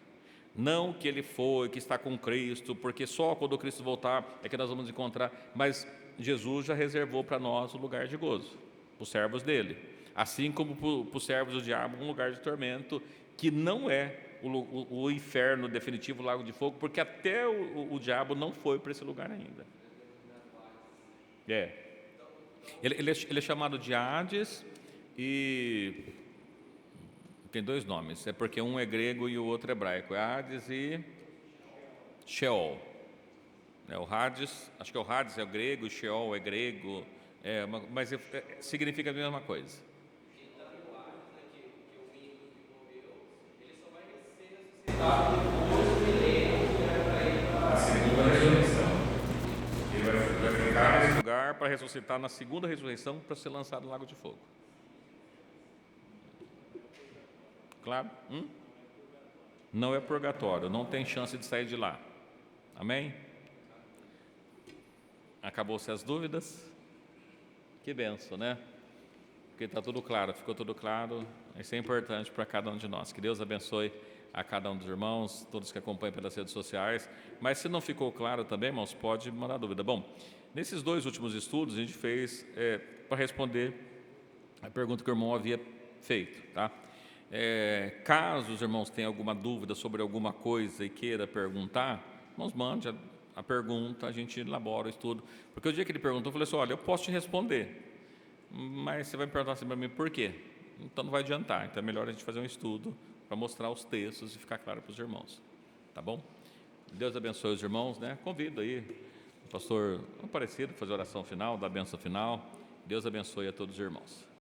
Não que ele foi, que está com Cristo, porque só quando Cristo voltar é que nós vamos encontrar, mas Jesus já reservou para nós o lugar de gozo, para os servos dele, assim como para os servos do diabo um lugar de tormento, que não é o inferno definitivo, o lago de fogo, porque até o diabo não foi para esse lugar ainda. Ele é chamado de Hades, e tem dois nomes, é porque um é grego e o outro é hebraico, é Hades e Sheol. O Hades, acho que o Hades é o grego, o Sheol é grego, mas significa a mesma coisa. A segunda ressurreição. Ele vai ficar nesse lugar para ressuscitar na segunda ressurreição, para ser lançado no lago de fogo. Claro? Não é purgatório, não tem chance de sair de lá. Amém? Acabou-se as dúvidas? Que benção, né? Porque está tudo claro, ficou tudo claro. Isso é importante para cada um de nós. Que Deus abençoe a cada um dos irmãos, todos que acompanham pelas redes sociais. Mas se não ficou claro também, irmãos, pode mandar dúvida. Bom, nesses 2 últimos estudos, a gente fez para responder a pergunta que o irmão havia feito, tá? Caso os irmãos tenham alguma dúvida sobre alguma coisa e queira perguntar, irmãos, mande a pergunta, a gente elabora o estudo. Porque o dia que ele perguntou, eu falei assim, olha, eu posso te responder, mas você vai me perguntar assim para mim, por quê? Então não vai adiantar, então é melhor a gente fazer um estudo para mostrar os textos e ficar claro para os irmãos, tá bom? Deus abençoe os irmãos, né? Convido aí o pastor Aparecido a fazer a oração final, da bênção final. Deus abençoe a todos os irmãos.